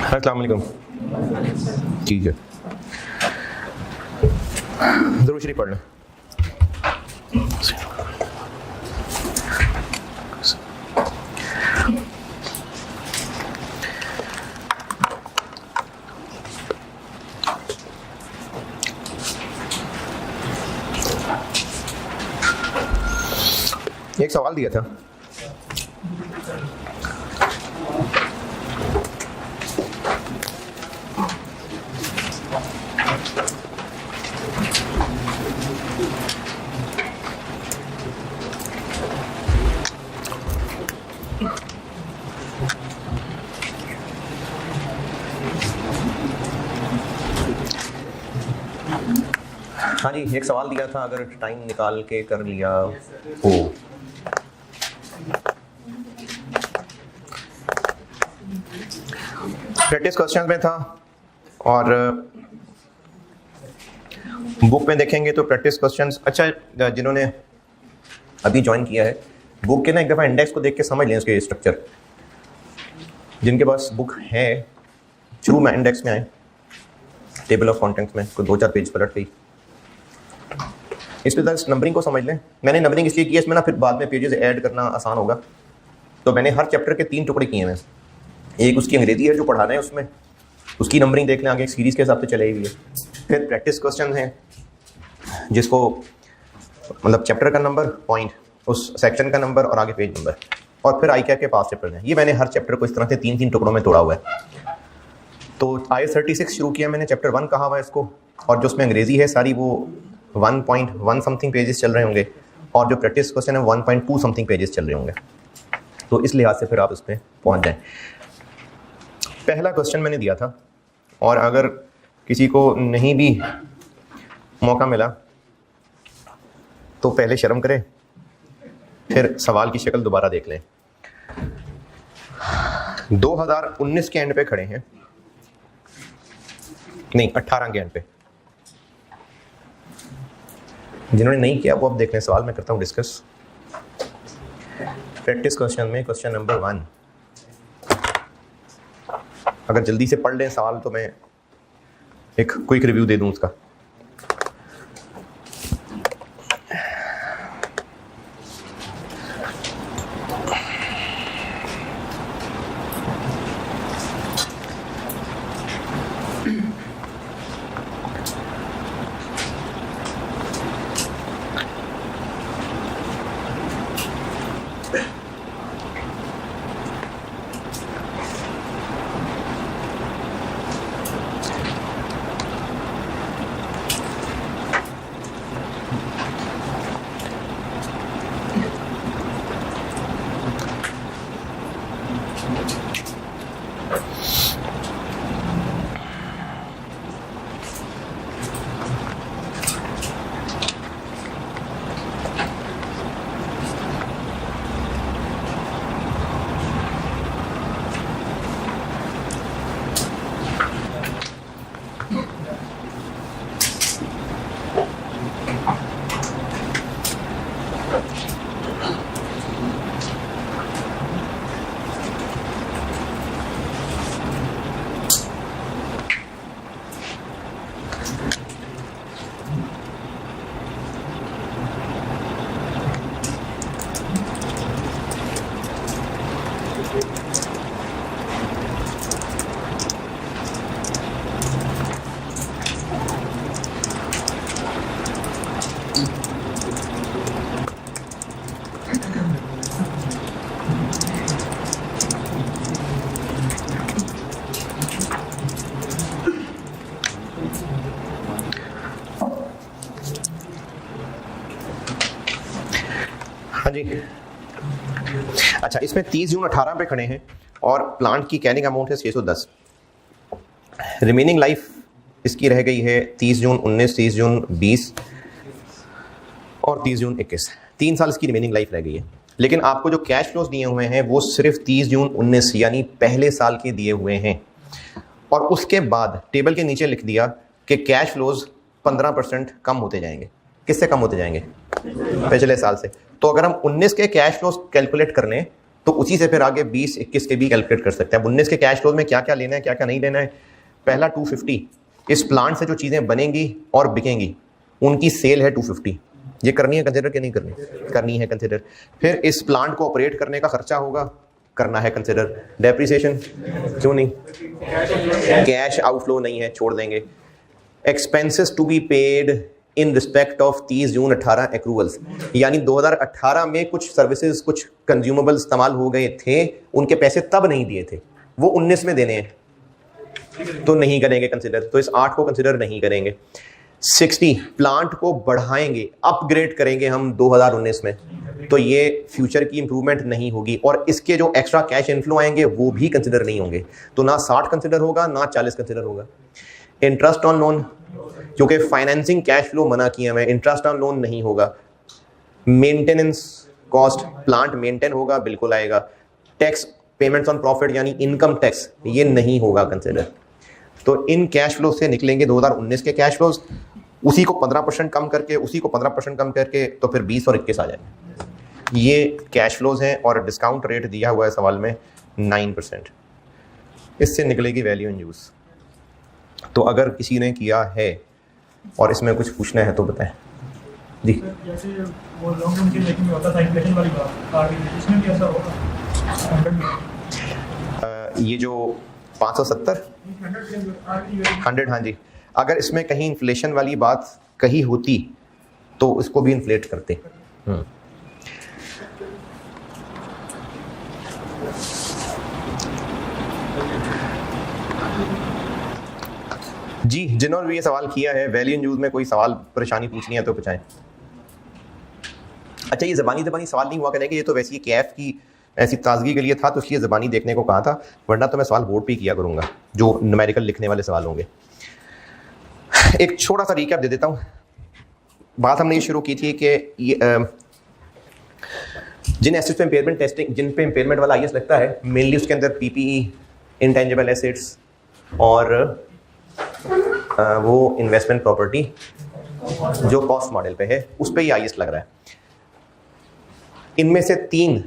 अस्सलाम वालेकुम। ठीक है, ज़रूर शरीफ पढ़ लें। एक सवाल दिया था, हाँ जी, एक सवाल दिया था, अगर टाइम निकाल के कर लिया हो। प्रैक्टिस क्वेश्चन में था और बुक में देखेंगे तो प्रैक्टिस क्वेश्चंस। अच्छा, जिन्होंने अभी ज्वाइन किया है, बुक के ना एक दफ़ा इंडेक्स को देख के समझ लें उसके स्ट्रक्चर। जिनके पास बुक है, शुरू में इंडेक्स में आए, टेबल ऑफ कंटेंट्स में कोई 2-4 पेज पलट गई, इस पर नंबरिंग को समझ लें। मैंने नंबरिंग इसलिए की है, इसमें ना फिर बाद में पेजेस ऐड करना आसान होगा। तो मैंने हर चैप्टर के 3 टुकड़े किए हैं। एक उसकी अंग्रेजी है जो पढ़ाना है, उसमें उसकी नंबरिंग देख लें, आगे एक सीरीज़ के हिसाब से चलेगी। फिर प्रैक्टिस क्वेश्चन हैं, जिसको मतलब चैप्टर का नंबर, पॉइंट, उस सेक्शन का नंबर और आगे पेज नंबर, और फिर आई के पास चैप्टर हैं। ये मैंने हर चैप्टर को इस तरह से 3-3 टुकड़ों में तोड़ा हुआ है। तो IS 36 शुरू किया मैंने, चैप्टर 1 कहा हुआ है इसको, और जो उसमें अंग्रेजी है सारी वो 1.1 समथिंग पेजेस चल रहे होंगे, और जो प्रैक्टिस क्वेश्चन है 1.2 समथिंग पेजेस चल रहे होंगे। तो इस लिहाज से फिर आप उसमें पहुंच जाएं। पहला क्वेश्चन मैंने दिया था, और अगर किसी को नहीं भी मौका मिला तो पहले शर्म करें, फिर सवाल की शक्ल दोबारा देख लें। 2019 के एंड पे खड़े हैं, नहीं 18 के एंड पे। जिन्होंने नहीं किया वो अब देख लें, सवाल मैं करता हूँ डिस्कस। प्रैक्टिस क्वेश्चन में क्वेश्चन नंबर 1, अगर जल्दी से पढ़ लें सवाल तो मैं एक क्विक रिव्यू दे दूं उसका। हाँ जी, अच्छा, इसमें 30 जून 18 पे खड़े हैं और प्लांट की कैरिंग अमाउंट है 610। रिमेनिंग लाइफ इसकी रह गई है 30 जून 19, 30 जून 20 और 30 जून 21। 3 साल इसकी रिमेनिंग लाइफ रह गई है। लेकिन आपको जो कैश फ्लोज दिए हुए हैं वो सिर्फ 30 जून 19 यानी पहले साल के दिए हुए हैं। और उसके बाद टेबल के नीचे लिख दिया कि कैश फ्लोज 15% कम होते जाएंगे। किससे कम होते जाएंगे? पिछले साल से। तो अगर हम 19 के कैश फ्लोज कैलकुलेट कर लें तो उसी से फिर आगे 20, 21 के भी कैलकुलेट कर सकते हैं। 19 के कैश फ्लो में क्या क्या लेना है, क्या क्या नहीं लेना है। पहला 250, इस प्लांट से जो चीज़ें बनेंगी और बिकेंगी उनकी सेल है 250, ये करनी है कंसिडर कि नहीं करनी, करनी है कंसिडर। फिर इस प्लांट को ऑपरेट करने का खर्चा होगा, करना है कंसिडर। डेप्रिसिएशन क्यों नहीं, कैश आउटफ्लो नहीं है, छोड़ देंगे। Expenses to be paid in respect of 30 June 18 accruals, यानी 2018 में कुछ सर्विसेज, कुछ कंज्यूमेबल इस्तेमाल हो गए थे, उनके पैसे तब नहीं दिए थे, वो 19 में देने हैं, तो नहीं करेंगे कंसिडर, तो इस 8 को कंसिडर नहीं करेंगे। 60, प्लांट को बढ़ाएंगे, अपग्रेड करेंगे हम 2019 में, तो ये फ्यूचर की इंप्रूवमेंट नहीं होगी, और इसके जो एक्स्ट्रा कैश इनफ्लो आएंगे वो भी कंसिडर नहीं होंगे, तो ना 60 कंसिडर होगा ना 40 कंसिडर होगा। इंटरेस्ट ऑन लोन, क्योंकि फाइनेंसिंग कैश फ्लो मना किया है, इंटरेस्ट ऑन लोन नहीं होगा। मेंटेनेंस कॉस्ट, प्लांट मेंटेन होगा, बिल्कुल आएगा। टैक्स पेमेंट्स ऑन प्रॉफिट यानी इनकम टैक्स, ये नहीं होगा कंसिडर। तो इन कैश फ्लो से निकलेंगे 2019 के कैश फ्लोज, उसी को 15% कम करके, उसी को 15% कम करके, तो फिर 20 और 21 आ जाएंगे। ये कैश फ्लोज हैं, और डिस्काउंट रेट दिया हुआ है सवाल में 9%। इससे निकलेगी वैल्यू इन यूज़। तो अगर किसी ने किया है और इसमें कुछ पूछना है तो बताएं जी। जैसे वो लॉन्ग टर्म के लेकिन होता था इन्फ्लेशन वाली बात, इसमें भी ऐसा होगा? ये जो 570 100, हाँ जी, अगर इसमें कहीं इन्फ्लेशन वाली बात कही होती तो इसको भी इन्फ्लेट करते। जी, जिन्होंने भी ये सवाल किया है, वैल्यू इन यूज में कोई सवाल परेशानी पूछनी है तो पूछाएं। अच्छा, ये ज़बानी सवाल नहीं हुआ करेंगे, ये तो वैसे ही कैफ की ऐसी ताजगी के लिए था, तो इसलिए ज़बानी देखने को कहा था, वरना तो मैं सवाल बोर्ड पे किया करूँगा जो न्यूमेरिकल लिखने वाले सवाल होंगे। एक छोटा सा रिकैप दे देता हूँ। बात हमने ये शुरू की थी कि जिन एसेट्स पे इम्पेयरमेंट टेस्टिंग, जिन पे इम्पेयरमेंट वाला आईएस लगता है, मेनली उसके अंदर पीपीई, इंटेंजिबल एसेट्स और वो इन्वेस्टमेंट प्रॉपर्टी जो कॉस्ट मॉडल पे है, उस पे ही आईएस लग रहा है। इनमें से 3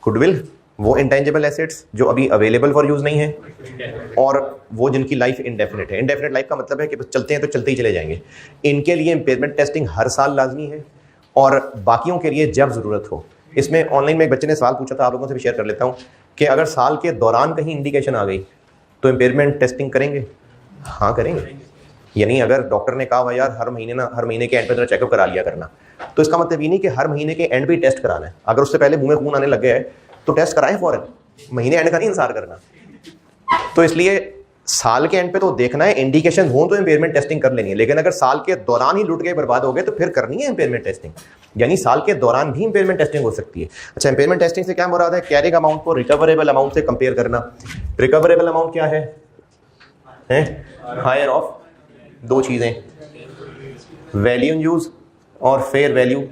गुडविल, वो इंटेंजिबल एसेट्स जो अभी अवेलेबल फॉर यूज नहीं है, और वो जिनकी लाइफ इंडेफिनिट है। इंडेफिनिट लाइफ का मतलब है कि बस चलते हैं तो चलते ही चले जाएंगे। इनके लिए इम्पेयरमेंट टेस्टिंग हर साल लाजमी है, और बाकियों के लिए जब ज़रूरत हो। इसमें ऑनलाइन में एक बच्चे ने सवाल पूछा था, आप लोगों से भी शेयर कर लेता हूँ, कि अगर साल के दौरान कहीं इंडिकेशन आ गई तो इम्पेयरमेंट टेस्टिंग करेंगे? हाँ करेंगे। यानी अगर डॉक्टर ने कहा हुआ यार हर महीने के एंड पे तेरा चेकअप करा लिया करना, तो इसका मतलब ये नहीं कि हर महीने के एंड पे टेस्ट कराना है। अगर उससे पहले मुंह में खून आने लग गया है तो टेस्ट कराएं फौरन, महीने एंड का नहीं इंतजार करना। तो इसलिए साल के एंड पे तो देखना है, इंडिकेशन हो तो इम्पेयरमेंट टेस्टिंग कर लेनी है, लेकिन अगर साल के दौरान ही लुट गए, बर्बाद हो गए, तो फिर करनी है इम्पेयरमेंट टेस्टिंग। यानी साल के दौरान भी इम्पेयरमेंट टेस्टिंग हो सकती है। अच्छा, इम्पेयरमेंट टेस्टिंग से क्या मुराद है? कैरिंग अमाउंट को रिकवरेबल अमाउंट से कंपेयर करना। रिकवरेबल अमाउंट क्या है? हायर ऑफ 2 चीजें, वैल्यू इन यूज और fair value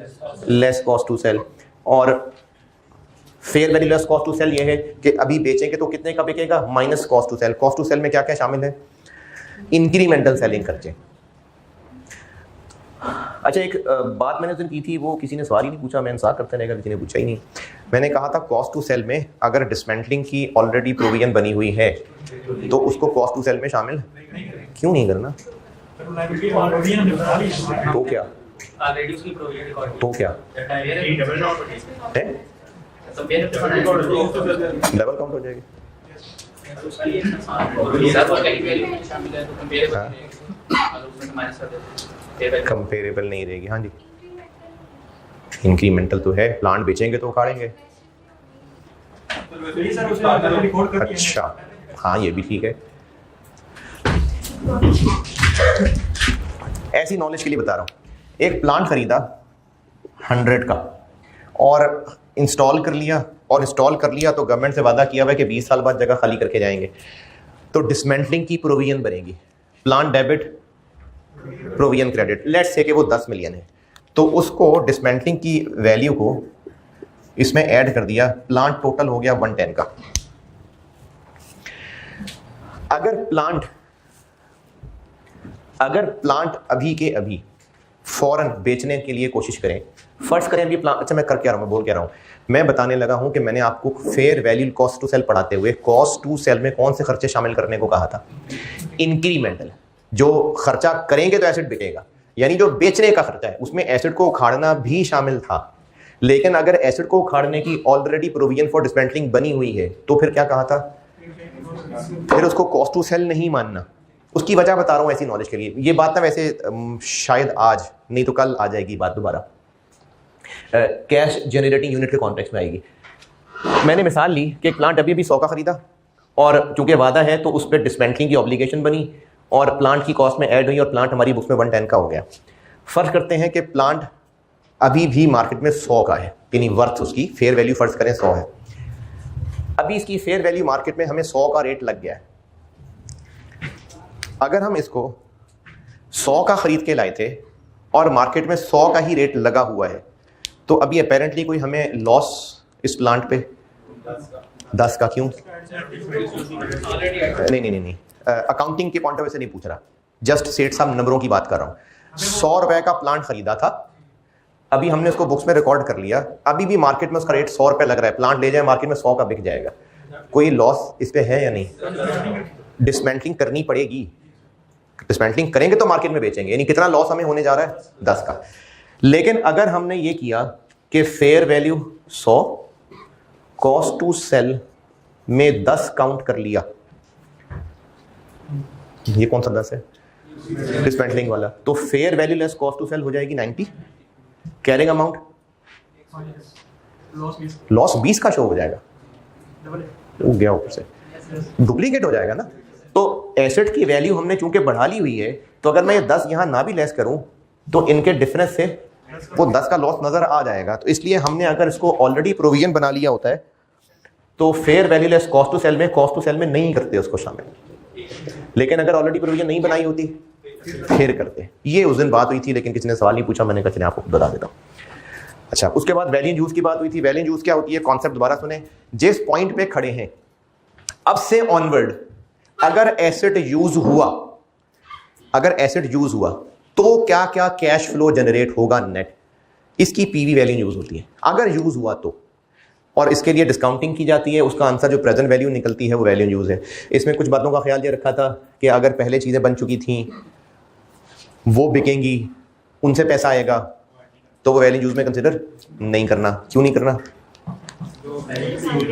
less cost to sell. और fair value less cost to sell ये है कि अभी बेचेंगे तो कितने का बिकेगा, minus cost to sell. Cost to sell में क्या क्या शामिल है? इंक्रीमेंटल सेलिंग खर्चे। अच्छा, एक बात मैंने उस दिन की थी, वो किसी ने सवाल ही नहीं पूछा, मैं इंतजार करते रहेगा, किसी ने पूछा ही नहीं। मैंने कहा था कॉस्ट टू सेल में अगर डिसमेंटलिंग की ऑलरेडी प्रोविजन बनी हुई है तो उसको कॉस्ट टू सेल में शामिल क्यों नहीं करना? तो क्या है? डबल काउंट हो जाएगी। कंपेरेबल नहीं रहेगी। हाँ जी, इंक्रीमेंटल तो है, प्लांट बेचेंगे तो उखाड़ेंगे। अच्छा, हाँ ये भी ठीक है। ऐसी नॉलेज के लिए बता रहा हूँ, एक प्लांट खरीदा 100 का और इंस्टॉल कर लिया, तो गवर्नमेंट से वादा किया हुआ है कि 20 साल बाद जगह खाली करके जाएंगे, तो डिसमेंटलिंग की प्रोविजन बनेगी। Plant debit, provision credit. Let's say कि वो 10 मिलियन है, तो उसको डिसमेंटलिंग की वैल्यू को इसमें ऐड कर दिया, प्लांट टोटल हो गया 110 का। अगर प्लांट अभी के अभी फौरन बेचने के लिए कोशिश करें फर्ज करें अभी प्लान, अच्छा मैं कर क्या रहा हूँ, मैं बोल क्या रहा हूँ, मैं बताने लगा हूँ कि मैंने आपको fair value cost to sell पढ़ाते हुए कॉस्ट टू सेल में कौन से खर्चे शामिल करने को कहा था? इंक्रीमेंटल, जो खर्चा करेंगे तो एसेट बिकेगा, यानी जो बेचने का खर्चा है उसमें एसेट को उखाड़ना भी शामिल था। लेकिन अगर एसेट को उखाड़ने की ऑलरेडी प्रोविजन फॉर डिसमेंटलिंग बनी हुई है तो फिर क्या कहा था? फिर उसको कॉस्ट टू सेल नहीं मानना। उसकी वजह बता रहा हूं ऐसी नॉलेज के लिए। ये बात ना वैसे शायद आज नहीं तो कल आ जाएगी बात दोबारा, कैश जनरेटिंग यूनिट के कॉन्टेक्स्ट में आएगी। मैंने मिसाल ली कि एक प्लांट अभी 100 का खरीदा और चूंकि वादा है तो उस पर डिसमेंटलिंग की ऑब्लिगेशन बनी और प्लांट की कॉस्ट में ऐड हुई और प्लांट हमारी बुक्स में 110 का हो गया। फर्ज करते हैं कि प्लांट अभी भी मार्केट में 100 का है, यानी वर्थ उसकी फेयर वैल्यू फर्ज करें 100 है। अभी इसकी फेयर वैल्यू मार्केट में हमें 100 का रेट लग गया है। अगर हम इसको 100 का खरीद के लाए थे और मार्केट में 100 का ही रेट लगा हुआ है तो अभी अपेरेंटली कोई हमें लॉस इस प्लांट पे 10 का क्यों? नहीं, अकाउंटिंग के पॉइंट ऑफ व्यू से नहीं पूछ रहा, जस्ट सेठ साहब नंबरों की बात कर रहा हूं। 100 रुपए का प्लांट खरीदा था, अभी हमने उसको बुक्स में रिकॉर्ड कर लिया, अभी भी मार्केट में उसका रेट 100 रुपए लग रहा है, प्लांट ले जाए मार्केट में 100 का बिक जाएगा, कोई लॉस इस पे है या नहीं? डिसमेंटलिंग करनी पड़ेगी, डिसमेंटलिंग करेंगे तो मार्केट में बेचेंगे, यानी कितना लॉस हमें होने जा रहा है? 10 का। लेकिन अगर हमने ये किया कि fair value 100, cost to sell में 10 काउंट कर लिया, ये कौन सा 10 है? डिसमेंटलिंग वाला, तो fair value less cost to sell हो जाएगी 90। कैरिंग अमाउंट लॉस 20 का शो हो जाएगा, हो गया ऊपर से डुप्लीकेट हो जाएगा ना। तो एसेट की वैल्यू हमने चूंकि बढ़ा ली हुई है, तो अगर मैं ये 10 यहां ना भी लेस करूं तो इनके डिफरेंस से वो 10 का लॉस नजर आ जाएगा। तो इसलिए हमने अगर इसको ऑलरेडी प्रोविजन बना लिया होता है तो fair value less cost to sell में नहीं करते उसको शामिल। लेकिन अगर ऑलरेडी प्रोविजन नहीं बनाई होती फिर करते। ये उस दिन बात हुई थी, लेकिन किसी ने सवाल नहीं पूछा, मैंने कहा चलिए आपको बता देता हूँ। अच्छा, उसके बाद वैल्यू यूज की बात हुई थी। वैल्यू यूज क्या होती है, कॉन्सेप्ट दोबारा सुने। जिस पॉइंट पे खड़े हैं अब से ऑनवर्ड अगर एसेट यूज हुआ तो क्या क्या कैश फ्लो जनरेट होगा नेट, इसकी पीवी वैल्यू यूज होती है। अगर यूज हुआ तो, और इसके लिए डिस्काउंटिंग की जाती है, उसका आंसर जो प्रेजेंट वैल्यू निकलती है वो वैल्यू यूज है। इसमें कुछ बातों का ख्याल ये रखा था कि अगर पहले चीजें बन चुकी थी वो बिकेंगी, उनसे पैसा आएगा, तो वो वैल्यू यूज में कंसिडर नहीं करना। क्यों नहीं करना?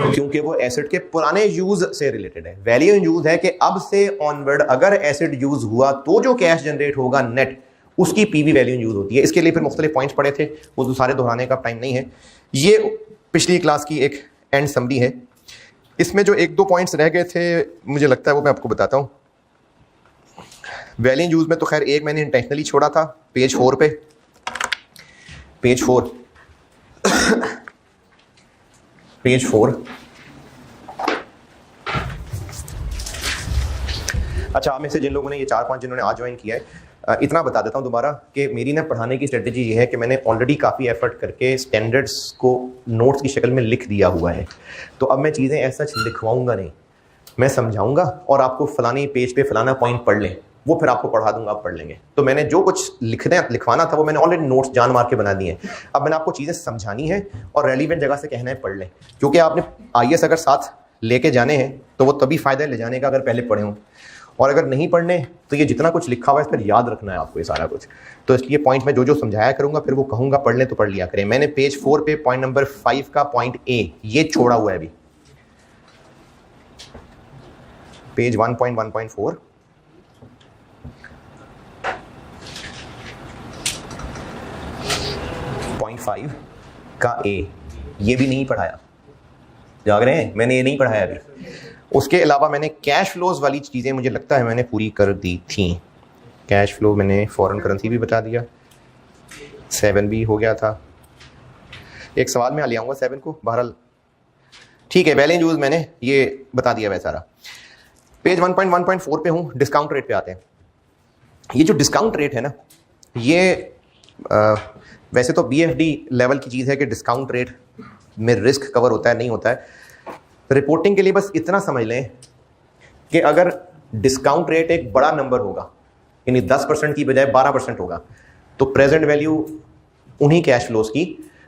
क्योंकि वो एसेट के पुराने यूज से रिलेटेड है। वैल्यू यूज है कि अब से ऑनवर्ड अगर एसेट यूज हुआ तो जो कैश जनरेट होगा नेट, उसकी पीवी वैल्यू यूज होती है। इसके लिए फिर मुख्तलिफ पॉइंट्स पढ़े थे, वो तो सारे दोहराने का टाइम नहीं है। ये पिछली क्लास की एक एंड समरी है। इसमें जो 1-2 पॉइंट्स रह गए थे मुझे लगता है वो मैं आपको बताता हूँ। वैल्यू यूज में तो खैर एक मैंने इंटेंशनली छोड़ा था, पेज 4 पे, पेज 4 अच्छा, आप में से जिन लोगों ने ये 4-5 जिन्होंने आज ज्वाइन किया है, इतना बता देता हूँ दोबारा कि मेरी ना पढ़ाने की स्ट्रेटजी ये है कि मैंने ऑलरेडी काफ़ी एफर्ट करके स्टैंडर्ड्स को नोट्स की शक्ल में लिख दिया हुआ है। तो अब मैं चीज़ें ऐसा लिखवाऊंगा नहीं, मैं समझाऊंगा और आपको फलानी पेज पे फलाना पॉइंट पढ़ लें, वो फिर आपको पढ़ा दूंगा, आप पढ़ लेंगे। तो मैंने जो कुछ लिखवाना था वो मैंने ऑलरेडी नोट्स जान मार के बना दिए हैं। अब मैंने आपको चीज़ें समझानी है और रेलिवेंट जगह से कहना है पढ़ लें, क्योंकि आपने IAS अगर साथ लेके जाने हैं तो वो तभी फ़ायदा ले जाने का अगर पहले पढ़े हों, और अगर नहीं पढ़ने तो ये जितना कुछ लिखा हुआ है इस पर याद रखना है आपको ये सारा कुछ। तो इसलिए पॉइंट में जो जो समझाया करूंगा फिर वो कहूंगा पढ़ लें तो पढ़ लिया करें। मैंने पेज 4 पे पॉइंट नंबर 5 का पॉइंट A ये छोड़ा हुआ है अभी, पेज 1.1.4 पॉइंट 5 का A, ये भी नहीं पढ़ाया, जाग रहे हैं, मैंने ये नहीं पढ़ाया अभी। उसके अलावा मैंने कैश फ्लोज वाली चीज़ें मुझे लगता है मैंने पूरी कर दी थी। कैश फ्लो मैंने फॉरेन करेंसी भी बता दिया, 7 भी हो गया था। एक सवाल में ले आऊँगा 7 को, बहरहाल ठीक है। बैलेंस यूज मैंने ये बता दिया वैसा सारा। पेज 1.1.4 पे हूँ, डिस्काउंट रेट पे आते हैं। ये जो डिस्काउंट रेट है ना, ये वैसे तो BFD लेवल की चीज़ है कि डिस्काउंट रेट में रिस्क कवर होता है नहीं होता है। रिपोर्टिंग के लिए बस इतना समझ लें कि अगर डिस्काउंट रेट एक बड़ा नंबर होगा, यानी 10% की बजाय 12% होगा, तो प्रेजेंट वैल्यू उन्हीं कैश फ्लोज की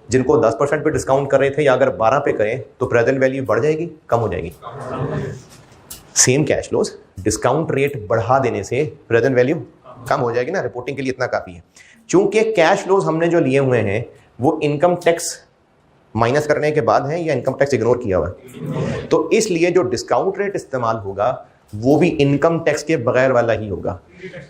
जिनको 10% पे डिस्काउंट कर रहे थे, या अगर 12 पे करें तो प्रेजेंट वैल्यू बढ़ जाएगी, कम हो जाएगी? Same cash flows discount rate बढ़ा देने से प्रेजेंट वैल्यू कम हो जाएगी ना। रिपोर्टिंग के लिए इतना काफी है। चूंकि कैश फ्लोज हमने जो लिए हुए हैं वो इनकम टैक्स माइनस करने के बाद है या इनकम टैक्स इग्नोर किया हुआ है, तो इसलिए जो डिस्काउंट रेट इस्तेमाल होगा वो भी इनकम टैक्स के बगैर वाला ही होगा।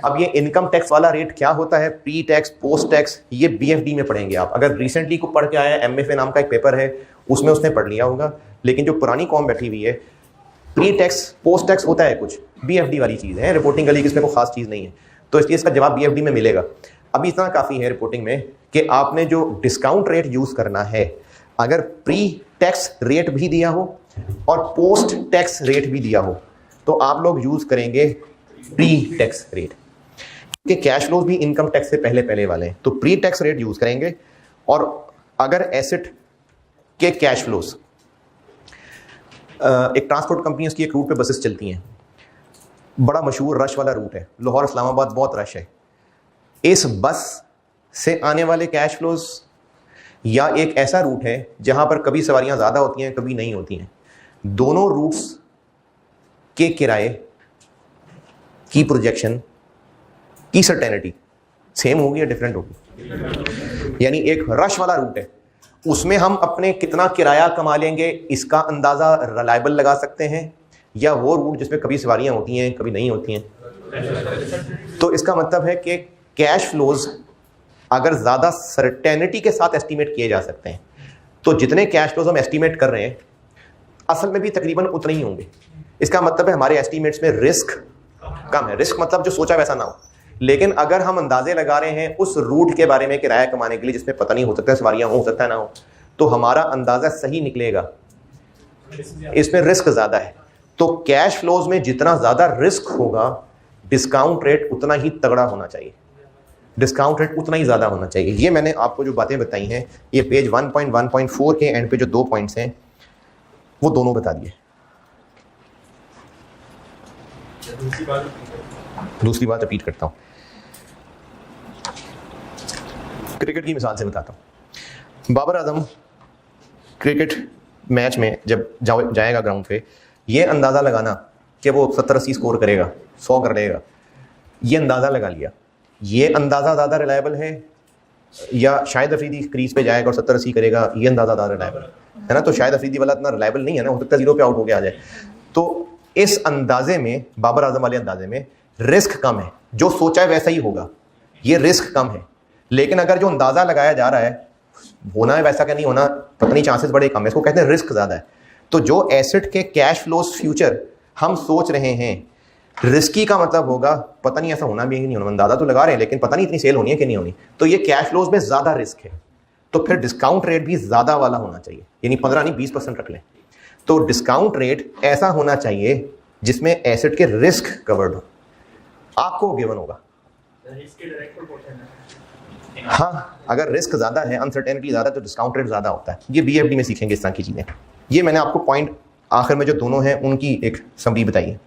अब ये इनकम टैक्स वाला रेट क्या होता है, प्री टैक्स, पोस्ट टैक्स, ये बीएफडी में पढ़ेंगे आप। अगर रिसेंटली को पढ़ के आया, एमएफए नाम का एक पेपर है उसमें उसने पढ़ लिया होगा, लेकिन जो पुरानी कॉम बैठी हुई है, प्री टैक्स पोस्ट टैक्स होता है कुछ, बीएफडी वाली चीज़ है। रिपोर्टिंग के लिए इसमें कोई खास चीज़ नहीं है, तो इसलिए इसका जवाब बीएफडी में मिलेगा। अभी इतना काफ़ी है रिपोर्टिंग में कि आपने जो डिस्काउंट रेट यूज़ करना है, अगर प्री टैक्स रेट भी दिया हो और पोस्ट टैक्स रेट भी दिया हो तो आप लोग यूज करेंगे प्री टैक्स रेट, क्योंकि कैश फ्लोज भी इनकम टैक्स से पहले पहले वाले हैं, तो प्री टैक्स रेट यूज करेंगे। और अगर एसेट के कैश फ्लोज, एक ट्रांसपोर्ट कंपनी उसकी एक रूट पे बसेस चलती हैं, बड़ा मशहूर रश वाला रूट है, लाहौर इस्लामाबाद बहुत रश है। इस बस से आने वाले कैश फ्लोज, या एक ऐसा रूट है जहां पर कभी सवारियां ज़्यादा होती हैं कभी नहीं होती हैं, दोनों रूट्स के किराए की प्रोजेक्शन की सर्टेनिटी सेम होगी या डिफरेंट होगी? यानी एक रश वाला रूट है, उसमें हम अपने कितना किराया कमा लेंगे इसका अंदाज़ा रिलायबल लगा सकते हैं, या वो रूट जिसमें कभी सवारियां होती हैं कभी नहीं होती हैं? तो इसका मतलब है कि कैश फ्लोज अगर ज़्यादा सर्टेनिटी के साथ एस्टीमेट किए जा सकते हैं, तो जितने कैश फ्लोज हम एस्टीमेट कर रहे हैं असल में भी तकरीबन उतने ही होंगे। इसका मतलब है हमारे एस्टीमेट्स में रिस्क कम है। रिस्क मतलब जो सोचा वैसा ना हो, लेकिन अगर हम अंदाजे लगा रहे हैं उस रूट के बारे में किराया कमाने के लिए जिसमें पता नहीं हो सकता है सवारियां हो सकता है ना हो, तो हमारा अंदाजा सही निकलेगा, इसमें रिस्क ज़्यादा है। तो कैश फ्लोज में जितना ज़्यादा रिस्क होगा डिस्काउंट रेट उतना ही तगड़ा होना चाहिए, डिस्काउंट रेट उतना ही ज़्यादा होना चाहिए। ये मैंने आपको जो बातें बताई हैं, ये पेज 1.1.4 के एंड पे जो 2 पॉइंट्स हैं वो दोनों बता दिए। दूसरी बात रिपीट करता हूँ, क्रिकेट की मिसाल से बताता हूँ। बाबर आजम क्रिकेट मैच में जब जाएगा ग्राउंड पे, ये अंदाज़ा लगाना कि वो 70-80 स्कोर करेगा, 100 कर लेगा, ये अंदाज़ा लगा लिया। ये अंदाज़ा ज़्यादा रिलायबल है या शाहिद अफरीदी क्रीज पे जाएगा और 70-80 करेगा, ये अंदाज़ा ज़्यादा रिलायबल है ना? तो शाहिद अफरीदी वाला इतना रिलायबल नहीं है ना, हो सकता है 0 पे आउट हो गया आ जाए। तो इस अंदाजे में, बाबर आजम वाले अंदाजे में रिस्क कम है, जो सोचा है वैसा ही होगा, ये रिस्क कम है। लेकिन अगर जो अंदाज़ा लगाया जा रहा है होना है वैसा क्या नहीं होना, पता नहीं, चांसेस बड़े कम है, इसको कहते हैं रिस्क ज़्यादा है। तो जो एसेट के कैश फ्लोज फ्यूचर हम सोच रहे हैं, रिस्की का मतलब होगा पता नहीं ऐसा होना भी है कि नहीं होना, अंदाजा तो लगा रहे हैं लेकिन पता नहीं इतनी सेल होनी है कि नहीं होनी, तो ये कैश फ्लोज में ज़्यादा रिस्क है। तो फिर डिस्काउंट रेट भी ज़्यादा वाला होना चाहिए, यानी 15 नहीं 20% रख लें। तो डिस्काउंट रेट ऐसा होना चाहिए जिसमें एसेट के रिस्क कवर्ड हो, आपको गिवन होगा। हाँ, अगर रिस्क ज़्यादा है, अनसर्टेनिटी ज़्यादा है, तो डिस्काउंट रेट ज़्यादा होता है। ये बीएफडी में सीखेंगे इस तरह की चीज़ें। ये मैंने आपको पॉइंट आखिर में जो दोनों हैं उनकी एक समरी बताई है।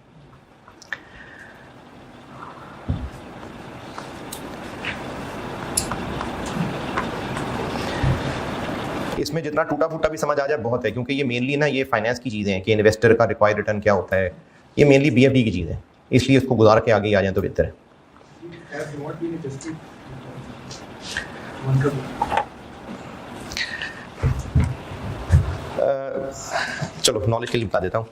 इसमें जितना टूटा फूटा भी समझ आ जाए बहुत है, क्योंकि ये मेनली ना ये फाइनेंस की चीज़ें हैं कि इन्वेस्टर का रिक्वायर्ड रिटर्न क्या होता है, ये मेनली बीएफडी की चीज़ है, इसलिए इसको गुजार के आगे आ जाए तो बेहतर है। चलो नॉलेज के लिए बता देता हूँ।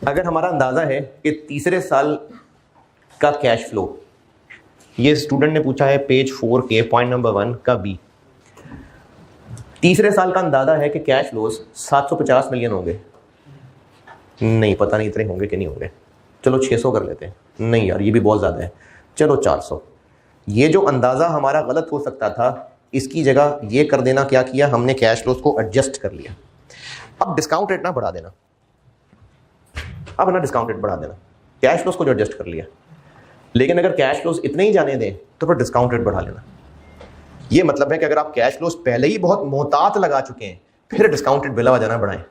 अगर हमारा अंदाज़ा है कि तीसरे साल का कैश फ्लो, ये स्टूडेंट ने पूछा है पेज 4 के पॉइंट नंबर 1 का बी, तीसरे साल का अंदाज़ा है कि कैश फ्लोज 750 मिलियन होंगे। नहीं, पता नहीं इतने होंगे कि नहीं होंगे, चलो 600 कर लेते हैं। नहीं यार, ये भी बहुत ज़्यादा है, चलो 400। ये जो अंदाज़ा हमारा गलत हो सकता था, इसकी जगह ये कर देना, क्या किया हमने, कैश फ्लोज को एडजस्ट कर लिया। अब डिस्काउंट रेट ना बढ़ा देना, अब ना डिस्काउंट रेट बढ़ा देना, कैश फ्लोज को जो एडजस्ट कर लिया। लेकिन अगर कैश फ्लोज इतने ही जाने दें तो फिर डिस्काउंट रेट बढ़ा लेना। ये मतलब है कि अगर आप कैश फ्लोज पहले ही बहुत मोहतात लगा चुके हैं, फिर डिस्काउंट रेट बिला वजह ना बढ़ाएं।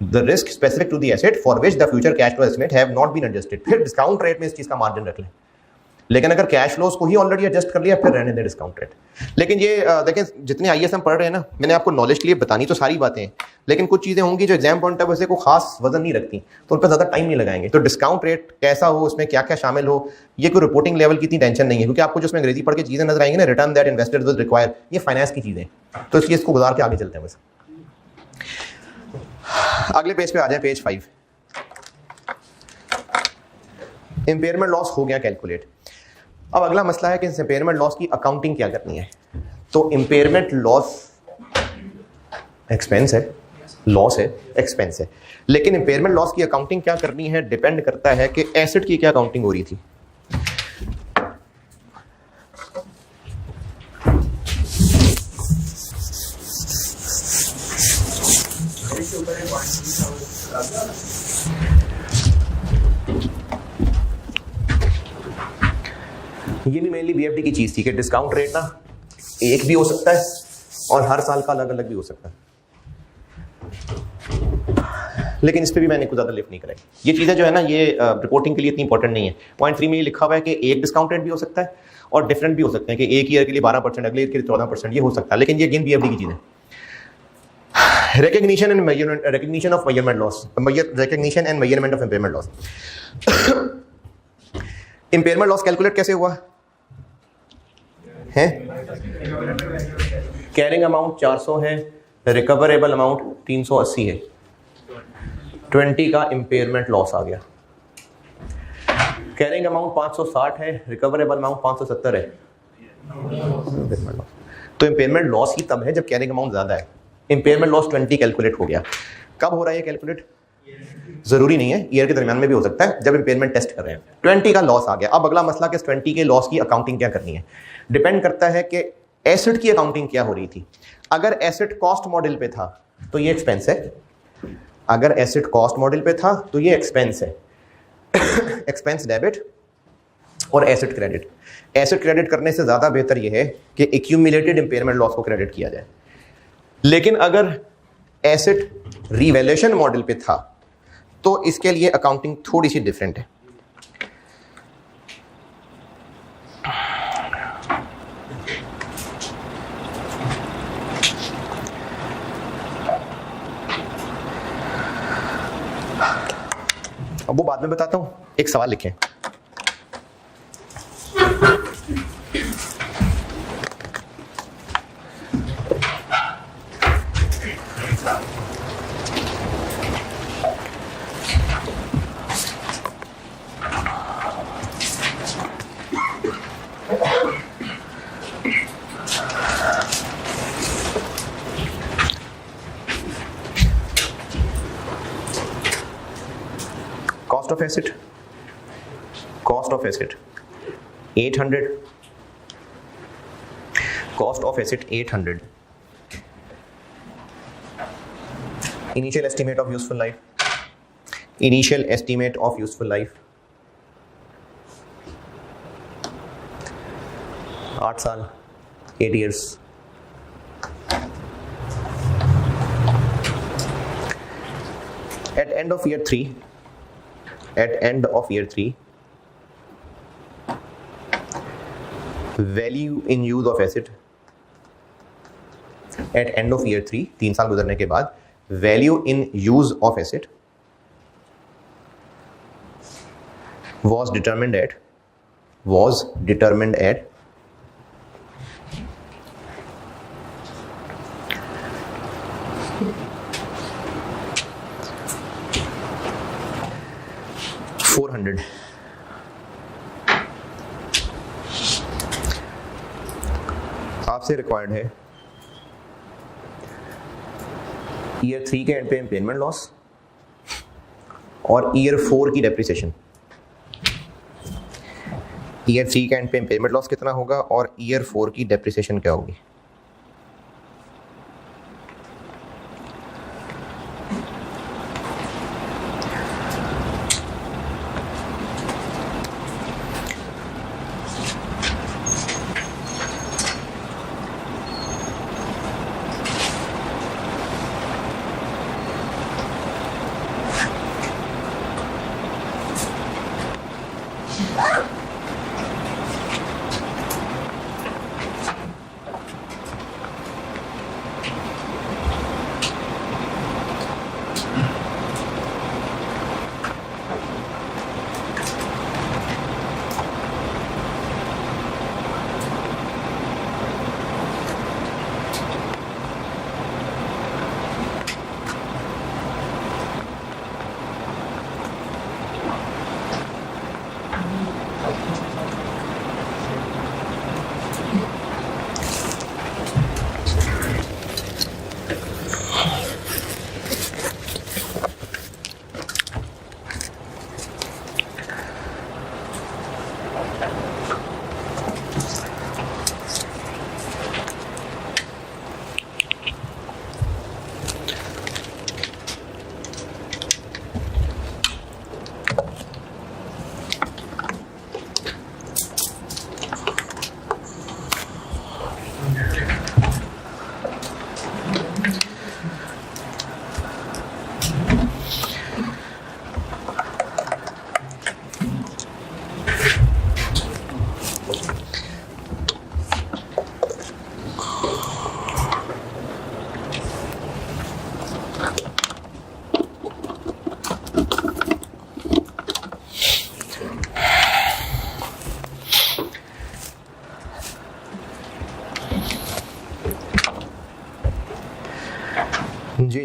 The risk specific to the asset for which the future cash flow estimate have not been adjusted, फिर डिस्काउंट रेट में इस चीज़ का मार्जिन रख लें। लेकिन अगर कैश फ्लोज को ही ऑलरेडी एडजस्ट कर लिया फिर रहने दें डिस्काउंट रेट। लेकिन ये देखें जितने आईएएस हम पढ़ रहे हैं ना, मैंने आपको नॉलेज के लिए बतानी तो सारी बातें हैं, लेकिन कुछ चीज़ें होंगी जो एग्जाम पॉइंट ऑफ व्यू से को खास वजन नहीं रखती, तो उन पर ज़्यादा टाइम नहीं लगाएंगे। तो डिस्काउंट रेट कैसा हो, उसमें क्या क्या शामिल हो, ये कोई रिपोर्टिंग लेवल की इतनी टेंशन नहीं है, क्योंकि आपको जो उसमें अंग्रेजी पढ़ के चीज़ें नजर आएंगी ना, return that investors will require, ये फाइनेंस की चीज़ें, तो इसलिए इसको गुजार के आगे चलते हैं। बस अगले पेज पे आ जाए, पेज 5। इंपेयरमेंट लॉस हो गया कैलकुलेट। अब अगला मसला है कि इस इंपेयरमेंट लॉस की अकाउंटिंग क्या करनी है। तो इंपेयरमेंट लॉस एक्सपेंस है, लॉस है, एक्सपेंस है, लेकिन इंपेयरमेंट लॉस की अकाउंटिंग क्या करनी है डिपेंड करता है कि एसेट की क्या अकाउंटिंग हो रही थी। ये भी मेनली बीएफडी की चीज थी कि डिस्काउंट रेट ना एक भी हो सकता है और हर साल का अलग अलग भी हो सकता है, लेकिन इस पे भी मैंने कुछ ज्यादा लिफ्ट नहीं कराई। ये चीजें जो है ना, ये रिपोर्टिंग के लिए इतनी इंपॉर्टेंट नहीं है। पॉइंट 3 में ये लिखा हुआ है कि एक डिस्काउंट रेट भी हो सकता है और डिफरेंट भी हो सकते हैं, कि एक ईयर के लिए 12%, अगले ईयर के लिए 14%, ये हो सकता है, लेकिन ये अगेन बीएफडी की चीजें। recognition and measurement, recognition of measurement loss, recognition and measurement of impairment loss। impairment loss calculate कैसे हुआ है? कैरिंग अमाउंट 400 है, रिकवरेबल अमाउंट 380 है, 20 का इम्पेयरमेंट लॉस आ गया। कैरिंग अमाउंट 560 है, रिकवरेबल अमाउंट 570 है, तो इम्पेयरमेंट लॉस ही तब है जब कैरिंग अमाउंट ज्यादा है। इम्पेयरमेंट लॉस 20 कैलकुलेट हो गया। कब हो रहा है ये कैलकुलेट? जरूरी नहीं है, ईयर के दरमियान में भी हो सकता है, जब इम्पेयरमेंट टेस्ट कर रहे हैं। 20 का लॉस आ गया। अब अगला मसला कि 20 के लॉस की अकाउंटिंग क्या करनी है, डिपेंड करता है कि एसेट की अकाउंटिंग क्या हो रही थी। अगर एसेट कॉस्ट मॉडल पे था तो ये एक्सपेंस है, अगर एसेट कॉस्ट मॉडल पे था तो ये एक्सपेंस है। एक्सपेंस डेबिट और एसेट क्रेडिट। एसेट क्रेडिट करने से ज्यादा बेहतर यह है कि एक्यूमुलेटेड इंपेयरमेंट लॉस को क्रेडिट किया जाए। लेकिन अगर एसेट रिवैल्यूएशन मॉडल पे था तो इसके लिए अकाउंटिंग थोड़ी सी डिफरेंट है। अब वो बाद में बताता हूं, एक सवाल लिखें। Cost of asset, cost of asset 800, cost of asset 800, initial estimate of useful life, initial estimate of useful life 8 साल, 8 years। At end of year 3, at end of year 3, value in use of asset, at end of year 3, 3 साल गुजरने के बाद value in use of asset was determined at 400। आपसे required है year 3 के and पे impairment loss और year 4 की डेप्रिसिएशन। ईयर 3 के एंड पे इम्पेयरमेंट लॉस कितना होगा और ईयर 4 की डेप्रिसिएशन क्या होगी।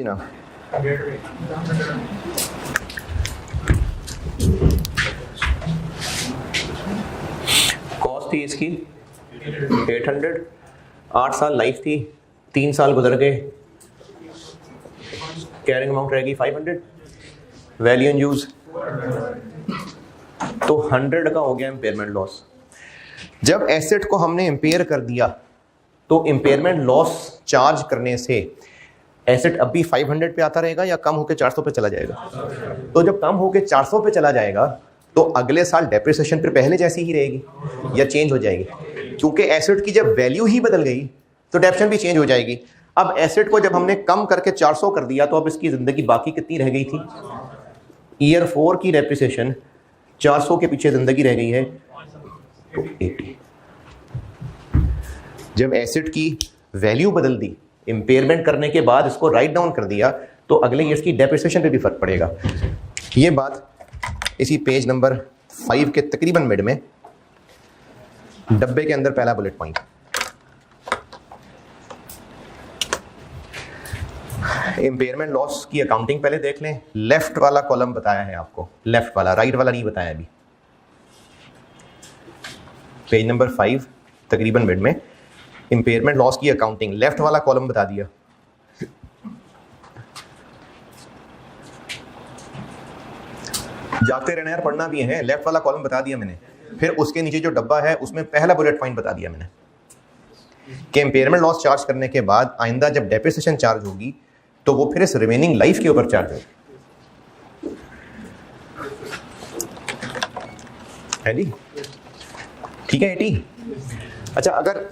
ना। कॉस्ट थी इसकी 800, 8 साल लाइफ थी, 3 साल गुजर गए, कैरिंग अमाउंट रहेगी 500, वैल्यू इन यूज तो 100 का हो गया इम्पेयरमेंट लॉस। जब एसेट को हमने इम्पेयर कर दिया तो इम्पेयरमेंट लॉस चार्ज करने से एसेट अब भी 500 पे आता रहेगा या कम होकर 400 पे चला जाएगा? तो जब कम होकर 400 पे चला जाएगा तो अगले साल डेप्रिसिएशन फिर पहले जैसी ही रहेगी या चेंज हो जाएगी? क्योंकि एसेट की जब वैल्यू ही बदल गई तो डेप्रिसिएशन भी चेंज हो जाएगी। अब एसेट को जब हमने कम करके 400 कर दिया तो अब इसकी जिंदगी बाकी कितनी रह गई थी? ईयर 4 की डेप्रिसिएशन 400 के पीछे जिंदगी रह गई है तो 80। जब एसेट की वैल्यू बदल दी, इंपेयरमेंट करने के बाद इसको राइट डाउन कर दिया तो अगले ईयर्स की डेप्रिसिएशन पे भी फर्क पड़ेगा। ये बात इसी पेज नंबर 5 के तकरीबन मिड में डब्बे के अंदर पहला बुलेट पॉइंट, इंपेयरमेंट लॉस की अकाउंटिंग पहले देख लें। लेफ्ट वाला कॉलम बताया है आपको, लेफ्ट वाला, राइट वाला नहीं बताया अभी। पेज नंबर 5 तकरीबन मिड में इंपेयरमेंट लॉस की अकाउंटिंग, लेफ्ट वाला कॉलम बता दिया। जागते रहना यार, पढ़ना भी है। लेफ्ट वाला कॉलम बता दिया मैंने, फिर उसके नीचे जो डब्बा है उसमें पहला बुलेट पॉइंट बता दिया मैंने कि इंपेयरमेंट लॉस चार्ज करने के बाद आइंदा जब डेप्रिसिएशन चार्ज होगी तो वो फिर इस रिमेनिंग लाइफ के ऊपर चार्ज होगी। है जी, ठीक है 80। अच्छा, अगर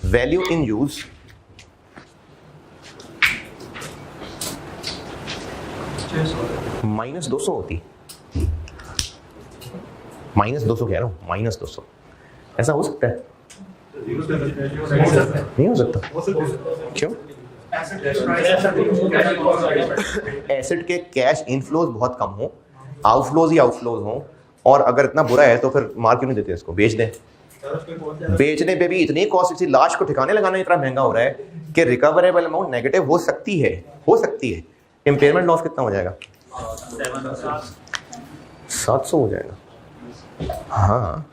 वैल्यू इन यूज -200 होती, -200 कह रहा हूं, -200, ऐसा हो सकता है? नहीं हो सकता। क्यों? एसेट के कैश इनफ्लोज बहुत कम हो, आउटफ्लोज ही आउटफ्लोज हो, और अगर इतना बुरा है तो फिर मार क्यों नहीं देते इसको, बेच दें। बेचने पे भी इतनी कॉस्ट, इसी लाश को ठिकाने लगाना इतना महंगा हो रहा है कि रिकवरेबल अमाउंट नेगेटिव हो सकती है, हो सकती है। इंपेयरमेंट लॉस कितना हो जाएगा? 700 हो जाएगा। हाँ,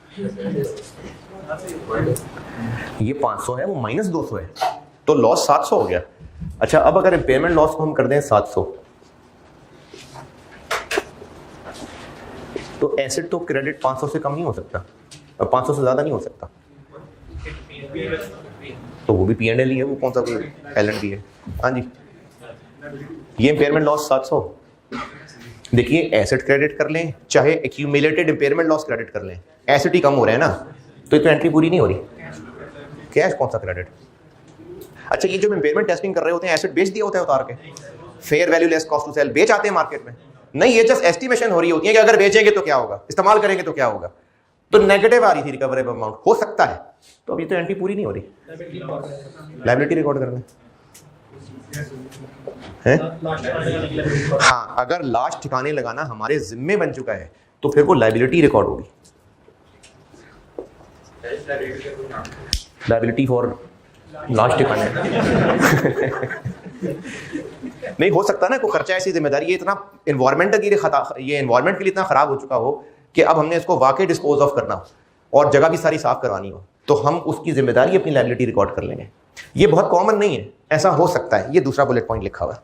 ये 500 है, वो -200 है, तो लॉस 700 हो गया। अच्छा, अब अगर इंपेयरमेंट लॉस को हम कर दें 700 तो एसेट तो क्रेडिट 500 से कम नहीं हो सकता, और 500 से ज्यादा नहीं हो सकता, तो वो भी P&L ही है, वो कौन सा कोई L&D है। हाँ जी, ये इंपेयरमेंट लॉस 700। देखिए, एसेट क्रेडिट कर लें चाहे एक्यूमुलेटेड इंपेयरमेंट लॉस क्रेडिट कर लें, एसेट ही कम हो रहा है ना, तो इतनी एंट्री पूरी नहीं हो रही। कैश कौन सा क्रेडिट? अच्छा, ये जो इंपेयरमेंट टेस्टिंग कर रहे होते हैं, एसेट बेच दिया होता है उतार के, fair value less cost to sell बेच आते हैं मार्केट में। नहीं, ये जस्ट एस्टिमेशन हो रही होती है कि अगर बेचेंगे तो क्या होगा, इस्तेमाल करेंगे तो क्या होगा, तो नेगेटिव आ रही थी रिकवरेबल अमाउंट, हो सकता है। तो अभी तो एंट्री पूरी नहीं हो रही, लायबिलिटी रिकॉर्ड करना है। हाँ, अगर लास्ट ठिकाने लगाना हमारे जिम्मे बन चुका है तो फिर वो लायबिलिटी रिकॉर्ड होगी। लायबिलिटी फॉर लास्ट ठिकाने नहीं हो सकता ना, कोई खर्चा, ऐसी जिम्मेदारी, ये इतना एनवायरमेंट के लिए ये एनवायरमेंट के लिए इतना खराब हो चुका हो कि अब हमने इसको वाकई डिस्पोज ऑफ करना हो और जगह भी सारी साफ करवानी हो, तो हम उसकी जिम्मेदारी अपनी लायबिलिटी रिकॉर्ड कर लेंगे। ये बहुत कॉमन नहीं है, ऐसा हो सकता है। ये दूसरा बुलेट पॉइंट लिखा हुआ है,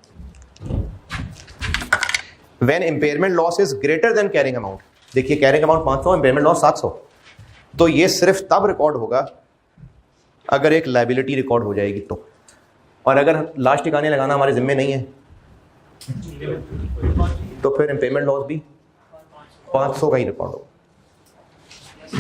when impairment loss is greater than carrying amount. देखिए, कैरिंग अमाउंट 500, इंपेयरमेंट लॉस 700, तो ये सिर्फ तब रिकॉर्ड होगा अगर एक लायबिलिटी रिकॉर्ड हो जाएगी तो, और अगर लास्ट ठिकाने लगाना हमारे जिम्मे नहीं है तो फिर इंपेयरमेंट लॉस भी 500 का ही रिकॉर्ड होगा।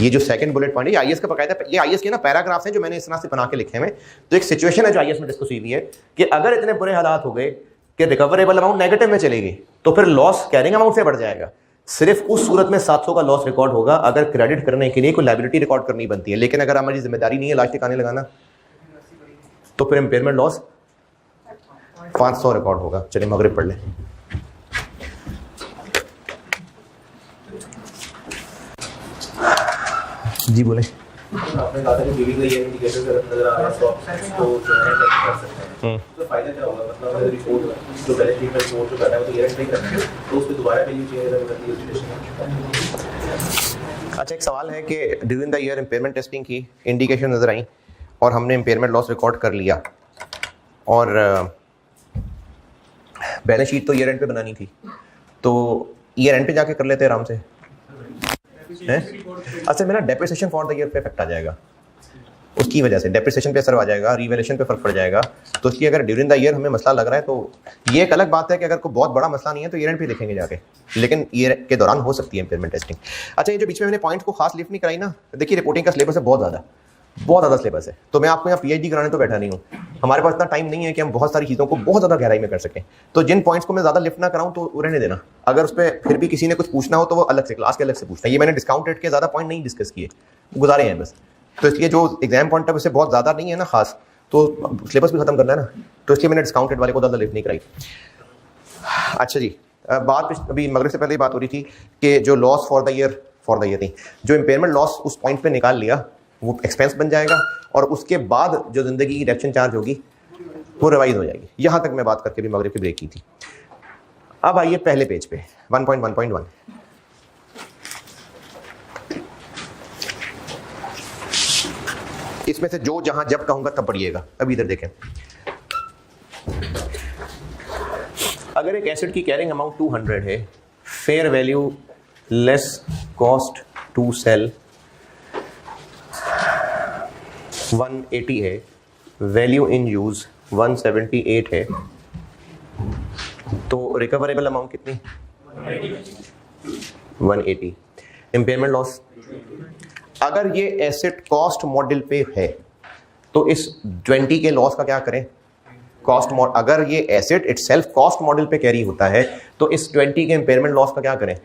ये जो सेकंड बुलेट पॉइंट है, ये आईएएस का बकायदा, ये आईएएस के ना पैराग्राफ्स हैं जो मैंने इस तरह से बना के लिखे हैं। तो एक सिचुएशन है जो आईएएस में डिस्कस हुई है कि अगर इतने बुरे हालात हो गए कि रिकवरेबल अमाउंट नेगेटिव में चलेगी तो फिर लॉस कैरिंग अमाउंट से बढ़ जाएगा। सिर्फ उस सूरत में 700 का लॉस रिकॉर्ड होगा अगर क्रेडिट करने के लिए कोई लायबिलिटी रिकॉर्ड करनी बनती है। लेकिन अगर हमारी जिम्मेदारी नहीं है लास्ट ठिकाने लगाना तो फिर इंपेयरमेंट लॉस 500 रिकॉर्ड होगा। चलिए मगरिब पढ़ लें। जी बोले। आपने कहा था कि ड्यूरिंग द ईयर इंडिकेटर्स अगर नजर आ रहे हैं तो जो है कर सकते हैं, तो फायदा क्या होगा? मतलब अगर रिपोर्ट जो बैलेंस शीट में रिपोर्ट जो करना है वो तो ईयर एंड नहीं करना है, तो उस पर दोबारा वैल्यू चेंज अगर करनी है सिचुएशन। अच्छा, एक सवाल है कि during the year impairment testing की इंडिकेशन नज़र आई और हमने इम्पेयरमेंट लॉस रिकॉर्ड कर लिया और बैलेंस शीट तो ईयर एंड पे बनानी थी, तो ईयर एंड पे जाके कर लेते आराम से हैं। अच्छा, मेरा डेप्रिसिएशन फॉर द ईयर पे इफेक्ट आ जाएगा, उसकी वजह से डेप्रिसिएशन पे असर आ जाएगा, रिवैल्यूएशन पे फर्क पड़ जाएगा। तो इसलिए अगर ड्यूरिंग द ईयर हमें मसला लग रहा है तो ये एक अलग बात है कि अगर कोई बहुत बड़ा मसला नहीं है तो ईयर एंड पे देखेंगे जाके, लेकिन ईयर के दौरान हो सकती है इम्पेयरमेंट टेस्टिंग। अच्छा, ये जो बीच में मैंने पॉइंट को खास लिफ्ट नहीं कराई ना, देखिए रिपोर्टिंग का सिलेबस है बहुत ज़्यादा सिलेबस है, तो मैं आपको यहाँ पीएचडी कराने तो बैठा नहीं हूँ, हमारे पास इतना टाइम नहीं है कि हम बहुत सारी चीज़ों को बहुत ज़्यादा गहराई में कर सकें। तो जिन पॉइंट्स को मैं ज़्यादा लिफ्ट ना कराऊँ तो रहने देना, अगर उस पर फिर भी किसी ने कुछ पूछना हो तो वो अलग से क्लास के अलग से पूछना है। ये मैंने डिस्काउंट रेट के ज़्यादा पॉइंट नहीं डिस्कस किए, गुजारे हैं बस। तो इसलिए जो एग्जाम पॉइंट है उससे बहुत ज़्यादा नहीं है ना खास, तो सिलेबस भी खत्म करना है ना, तो इसलिए मैंने डिस्काउंट रेट वाले को ज़्यादा लिफ्ट नहीं कराई। अच्छा जी, बात अभी मगरिब से पहले ही बात हो रही थी कि जो लॉस फॉर द ईयर नहीं, जो इम्पेयरमेंट लॉस उस पॉइंट पे निकाल लिया वो एक्सपेंस बन जाएगा और उसके बाद जो ज़िंदगी की रिडक्शन चार्ज होगी वो रिवाइज हो जाएगी। यहाँ तक मैं बात करके भी मगरिब की ब्रेक की थी। अब आइए पहले पेज पे 1.1.1। इसमें से जो जहां जब कहूंगा तब पढ़िएगा। अब इधर देखें, अगर एक एसेट की कैरिंग अमाउंट 200 है, fair value less cost to sell 180 है, वैल्यू इन यूज 178 है, तो रिकवरेबल अमाउंट कितनी? 180। इम्पेयरमेंट लॉस, अगर ये एसेट कॉस्ट मॉडल पे है तो इस 20 के लॉस का क्या करें? कॉस्ट मॉडल, अगर ये एसेट इटसेल्फ कॉस्ट मॉडल पे कैरी होता है तो इस 20 के इम्पेयरमेंट लॉस का क्या करें?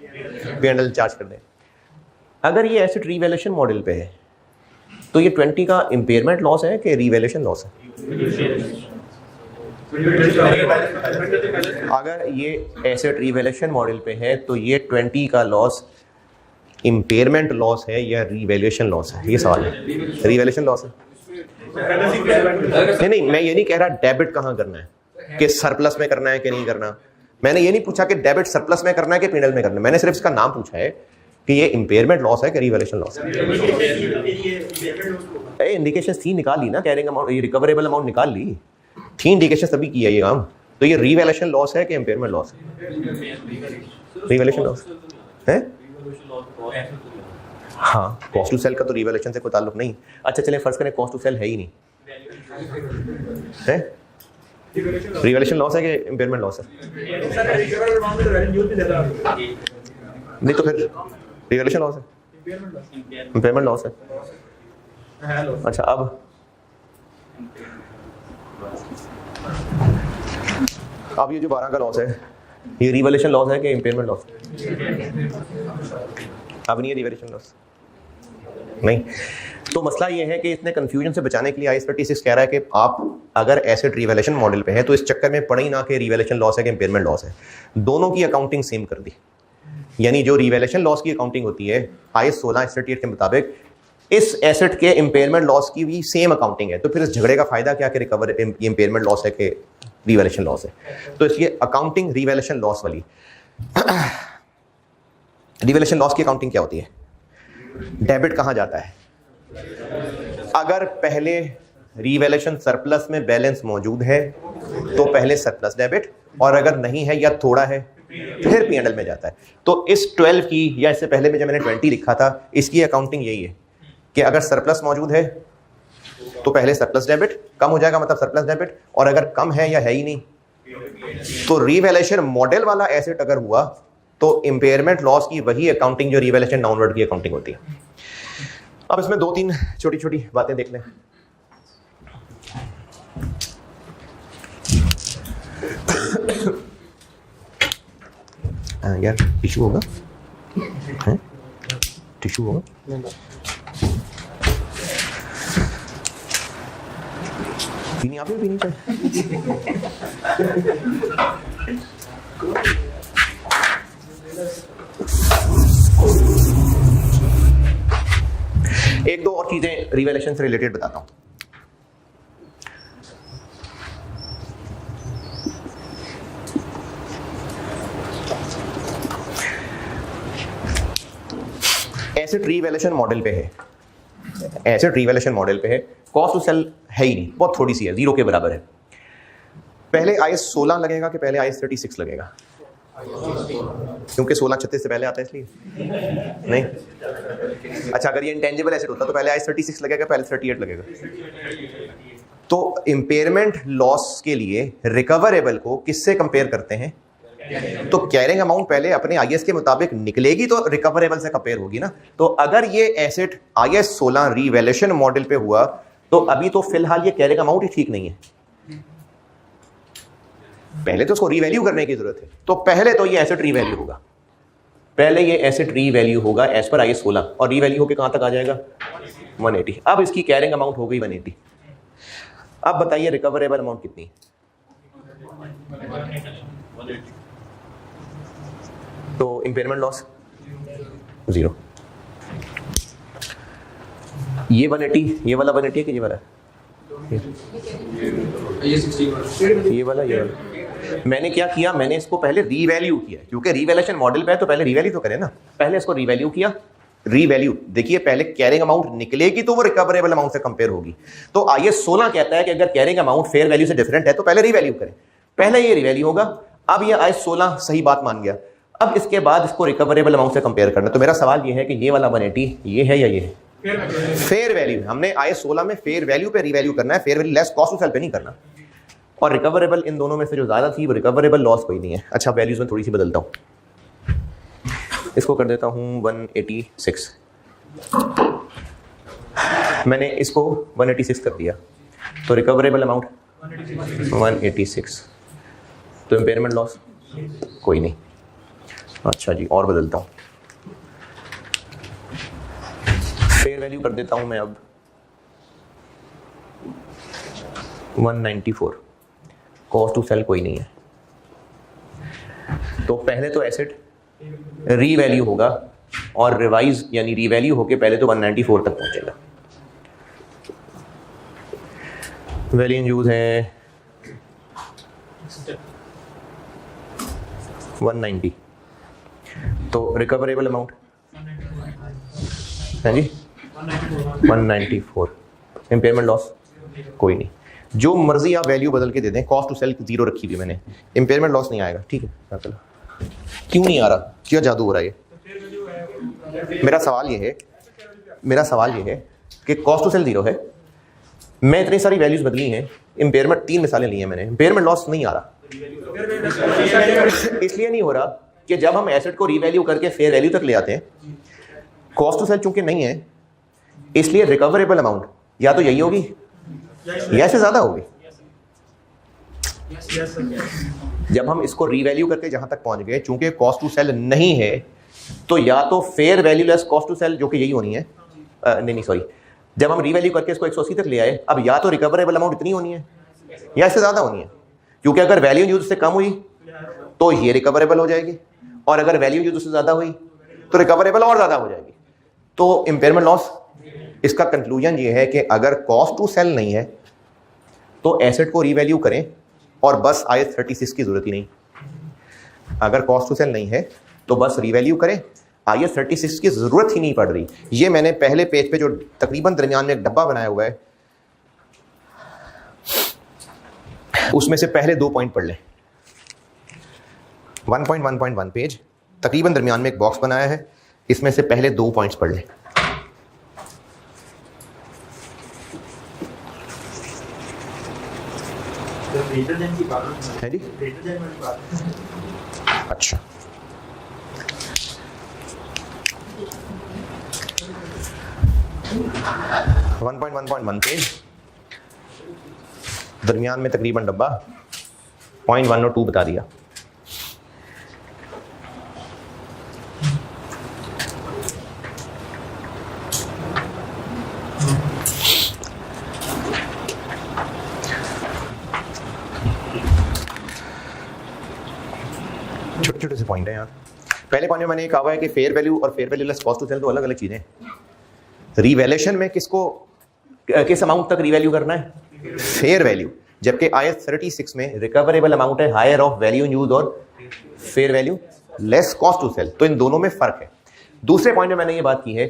P&L चार्ज कर दें। अगर ये एसेट रीवैल्यूएशन मॉडल पे है तो ये 20 का इम्पेयरमेंट लॉस है कि रीवैल्यूएशन लॉस है? अगर ये एसेट रीवैल्यूएशन मॉडल पे है तो ये 20 का लॉस इम्पेयरमेंट लॉस है या रीवैल्यूएशन लॉस है? ये सवाल है। रीवैल्यूएशन लॉस है। नहीं, मैं ये नहीं कह रहा डेबिट कहाँ करना है, कि सरप्लस में करना है कि नहीं करना। मैंने ये नहीं पूछा कि डेबिट सरप्लस में करना है कि P&L में करना है, मैंने सिर्फ इसका नाम पूछा है कि ये इम्पेयरमेंट लॉस है कि रीवैल्यूएशन लॉस है। इंडिकेशन थी निकाल ली ना, कैरिंग अमाउंट, ये रिकवरेबल अमाउंट निकाल ली थी, इंडिकेशन तभी किया ये काम। तो ये रीवैल्यूएशन लॉस है कि इम्पेयरमेंट लॉस है? रीवैल्यूएशन लॉस है। हाँ, कॉस्ट टू सेल का तो रीवैल्यूएशन से कोई ताल्लुक नहीं। अच्छा चलें फर्ज करें कॉस्ट टू सेल है ही नहीं, है रिवैल्यूएशन लॉस है कि इम्पेयरमेंट लॉस है? नहीं तो फिर रिवैल्यूएशन लॉस है, इम्पेयरमेंट लॉस है। अच्छा, अब ये जो 12 का लॉस है ये रिवैल्यूएशन लॉस है कि इम्पेयरमेंट लॉस? अब नहीं है रिवैल्यूएशन लॉस, नहीं। तो मसला ये है कि इतने कंफ्यूजन से बचाने के लिए IAS 36 कह रहा है कि आप अगर एसेट रिवैल्यूएशन मॉडल पे है तो इस चक्कर में पढ़े ही ना कि रिवैल्यूएशन लॉस है कि इम्पेयरमेंट लॉस है, दोनों की अकाउंटिंग सेम कर दी। यानी जो रिवैल्यूएशन लॉस की अकाउंटिंग होती है IAS 1638 के मुताबिक इस एसेट के इम्पेयरमेंट लॉस की भी सेम अकाउंटिंग है। तो फिर इस झगड़े का फायदा क्या कि रिकवर इम्पेयरमेंट लॉस है कि रिवैल्यूएशन लॉस है? तो इसलिए अकाउंटिंग रिवैल्यूएशन लॉस वाली रिवैल्यूएशन लॉस की अकाउंटिंग क्या होती है? डेबिट कहाँ जाता है? अगर पहले रिवैल्यूएशन सरप्लस में बैलेंस मौजूद है तो पहले सरप्लस डेबिट, और अगर नहीं है या थोड़ा है फिर P&L में जाता है। तो इस 12 की या इससे पहले में जब मैंने 20 लिखा था इसकी अकाउंटिंग यही है कि अगर सरप्लस मौजूद है तो पहले सरप्लस डेबिट, कम हो जाएगा मतलब सरप्लस डेबिट, और अगर कम है या है ही नहीं तो रिवैल्यूएशन मॉडल वाला एसेट अगर हुआ तो इम्पेयरमेंट लॉस की वही अकाउंटिंग जो रिवैल्यूएशन डाउनवर्ड की अकाउंटिंग होती है। अब इसमें 2-3 छोटी छोटी बातें देख लें। यार टिश्यू होगा? टिश्यू होगा? पीनी आपने पीनी चाहिए। एक दो और चीजें रिवैल्यूएशन से रिलेटेड बताता हूं। एसेट रिवैल्यूएशन मॉडल पे है, एसेट रिवैल्यूएशन मॉडल पे है, कॉस्ट टू सेल है ही नहीं, बहुत थोड़ी सी है, 0 के बराबर है। पहले IAS 16 लगेगा कि पहले IAS 36 लगेगा? क्योंकि 16 36 से पहले आता है इसलिए नहीं। अच्छा, अगर ये इंटेंजिबल एसेट होता तो पहले IAS 36 लगेगा, पहले 38 लगेगा। तो इंपेयरमेंट लॉस के लिए रिकवरेबल को किससे कंपेयर करते हैं? तो कैरिंग अमाउंट पहले अपने IAS के मुताबिक निकलेगी तो रिकवरेबल से कंपेयर होगी ना। तो अगर ये एसेट IAS 16 रिवैल्यूएशन मॉडल पे हुआ तो अभी तो फिलहाल ये कैरिंग अमाउंट ही ठीक नहीं है, पहले तो उसको रीवैल्यू करने की जरूरत है। तो पहले तो ये एसेट रीवैल्यू होगा, पहले ये एसेट रीवैल्यू होगा एज पर IAS 16, और रीवैल्यू होकर कहां तक आ जाएगा? 180। अब इसकी कैरिंग अमाउंट हो गई 180। अब बताइए रिकवरेबल अमाउंट कितनी? तो इंपेयरमेंट लॉस 0। ये 180, ये वाला 180 है कि ये वाला? ये वाला मैंने क्या किया, मैंने इसको पहले रीवैल्यू किया, क्योंकि रीवैल्यूएशन मॉडल पे है तो पहले रीवैल्यू तो करें ना। पहले इसको रीवैल्यू किया, रीवैल्यू देखिए, पहले कैरिंग अमाउंट निकलेगी तो वो रिकवरेबल अमाउंट से कंपेयर होगी। तो IAS 16 कहता है कि अगर कैरिंग अमाउंट फेयर वैल्यू से डिफरेंट है तो पहले रीवैल्यू करें, पहले ये रीवैल्यू होगा। अब ये IAS 16 सही बात मान गया, अब इसके बाद इसको रिकवरेबल अमाउंट से कंपेयर करना। तो मेरा सवाल ये है कि ये वाला 180 ये है या ये है? Fair value. हमने IAS 16 में फेयर वैल्यू पे रीवैल्यू करना है, fair value less cost to sell पे नहीं करना। और रिकवरेबल इन दोनों में से जो ज्यादा थी वो रिकवरेबल लॉस कोई नहीं है। अच्छा, वैल्यूज में थोड़ी सी बदलता हूं, इसको कर देता हूं 186। मैंने इसको 186 कर दिया तो रिकवरेबल अमाउंट 186, तो इंपेयरमेंट लॉस कोई नहीं। अच्छा जी, और बदलता हूं, फेयर वैल्यू कर देता हूं मैं अब 194, कॉस्ट टू सेल कोई नहीं है। तो पहले तो एसेट रीवैल्यू होगा और रिवाइज यानी रीवैल्यू होके पहले तो 194 तक पहुंचेगा। वैल्यू इन यूज है 190, तो रिकवरेबल अमाउंट है जी 194, इंपेयरमेंट लॉस कोई नहीं। जो मर्जी आप वैल्यू बदल के दे दें, कॉस्ट टू सेल 0 रखी हुई मैंने, इंपेयरमेंट लॉस नहीं आएगा। ठीक है, क्यों नहीं आ रहा? क्या जादू हो रहा है? मेरा सवाल ये है कि कॉस्ट टू सेल 0 है, मैं इतनी सारी वैल्यूज बदली हैं, इंपेयरमेंट 3 मिसालें ली हैं मैंने, इंपेयरमेंट लॉस नहीं आ रहा। इसलिए नहीं हो रहा कि जब हम एसेट को रीवैल्यू करके फेयर वैल्यू तक ले आते हैं, कॉस्ट टू सेल चूंकि नहीं है, इसलिए रिकवरेबल अमाउंट या तो यही होगी या इससे ज्यादा होगी। जब हम इसको रीवैल्यू करके जहां तक पहुंच गए, चूंकि कॉस्ट टू सेल नहीं है, तो या तो fair value less cost to sell, जो कि यही होनी है, नहीं सॉरी, जब हम रीवैल्यू करके इसको 180 तक ले आए, अब या तो रिकवरेबल अमाउंट इतनी होनी है या इससे ज्यादा होनी है, क्योंकि अगर वैल्यू यूज से कम हुई तो ये रिकवरेबल हो जाएगी, और अगर वैल्यू यूज से ज्यादा हुई तो रिकवरेबल और ज्यादा हो जाएगी। तो इंपेयरमेंट लॉस, इसका कंक्लूजन ये है कि अगर कॉस्ट टू सेल नहीं है तो एसेट को रीवैल्यू करें और बस IAS 36 की जरूरत ही नहीं। अगर कॉस्ट टू सेल नहीं है तो बस रीवैल्यू करें, IAS 36 की जरूरत ही नहीं पड़ रही। ये मैंने पहले पेज पे जो तकरीबन दरमियान में एक डब्बा बनाया हुआ है, उसमें से पहले 2 पॉइंट पढ़ लें। 1.1.1 पेज, तकरीबन दरमियान में एक बॉक्स बनाया है, इसमें से पहले 2 पॉइंट्स पढ़ लें। है जी, अच्छा, वन 1.1.1 पेज, दरमियान में तकरीबन डब्बा, पॉइंट 1 और 2 बता दिया। छोटे छोटे से पॉइंट है यार। पहले पॉइंट में मैंने कहा है कि फेयर वैल्यू और fair value less cost to sell 2 अलग अलग चीजें हैं। रिवैल्यूएशन में किस अमाउंट तक रिवैल्यू करना है? Fair value. जबकि IAS 36 में रिकवरेबल अमाउंट है higher of value in use और fair value less cost to sell. तो इन दोनों में फर्क है। दूसरे पॉइंट में मैंने ये बात की है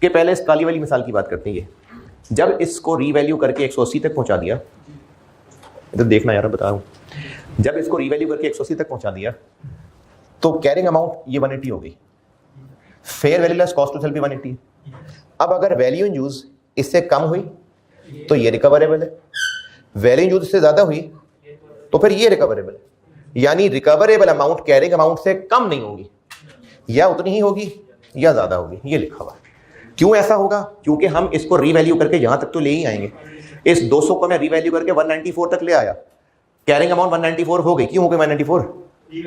कि पहले इस काली वाली मिसाल की बात करते हैं। जब इसको रीवैल्यू करके 180 तक पहुंचा दिया, तो देखना यार बता रहा हूं, जब इसको रीवैल्यू करके 180 तक पहुंचा दिया तो कैरिंग अमाउंट ये 180 हो गई, fair value less cost to sell भी 180 है। अब अगर वैल्यू इन यूज इससे कम हुई तो ये रिकवरेबल है, वैल्यू इन यूज इससे ज्यादा हुई तो फिर ये रिकवरेबल है। यानी रिकवरेबल अमाउंट कैरिंग अमाउंट से कम नहीं होगी, या उतनी ही होगी या ज्यादा होगी, ये लिखा हुआ। क्यों ऐसा होगा? क्योंकि हम इसको रीवैल्यू करके यहां तक तो ले ही आएंगे। इस 200 को मैं रीवैल्यू करके 194 तक ले आया, कैरिंग अमाउंट 194 हो गई। क्यों हो गई 194?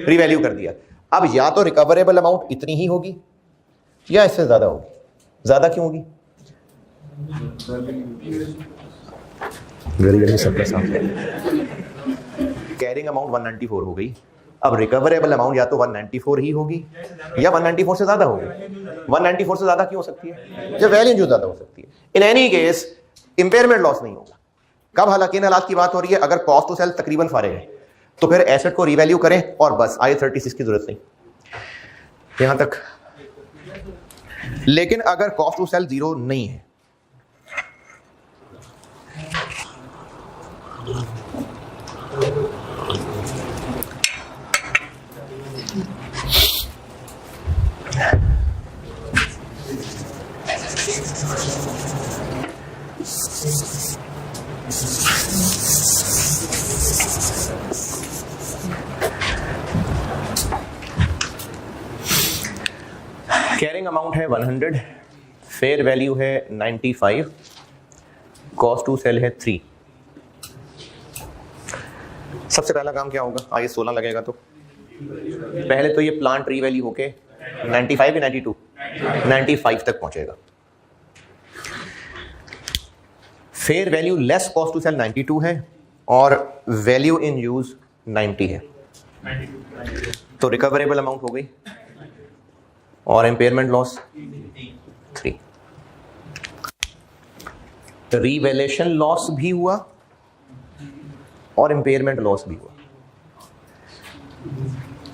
रीवैल्यू कर दिया। अब या तो रिकवरेबल अमाउंट इतनी ही होगी या इससे ज्यादा होगी। ज्यादा क्यों होगी? वेरी कैरिंग अमाउंट 194 हो गई। अब रिकवरेबल अमाउंट या तो 194 ही होगी या 194 से ज्यादा होगी। 194 से ज्यादा क्यों हो सकती है? जब वैल्यू जो ज्यादा हो सकती है। In any case impairment loss नहीं होगा। कब? हालांकि इन हालात की बात हो रही है अगर कॉस्ट टू सेल तकरीबन फारिग है, तो फिर एसेट को रीवैल्यू करें और बस IAS 36 की जरूरत नहीं, यहां तक। लेकिन अगर कॉस्ट टू सेल 0 नहीं है, कैरिंग अमाउंट है 100, फेयर वैल्यू है 95, कॉस्ट टू सेल है 3। सबसे पहला काम क्या होगा? IAS 16 लगेगा तो पहले तो ये प्लांट रीवैल्यू होके 95 या 92 95 तक पहुंचेगा। Fair value less cost to sell 92 है और वैल्यू इन यूज 90 है, तो रिकवरेबल अमाउंट हो गई और इम्पेयरमेंट लॉस 3। रीवैल्यूएशन लॉस भी हुआ और इम्पेयरमेंट लॉस भी हुआ।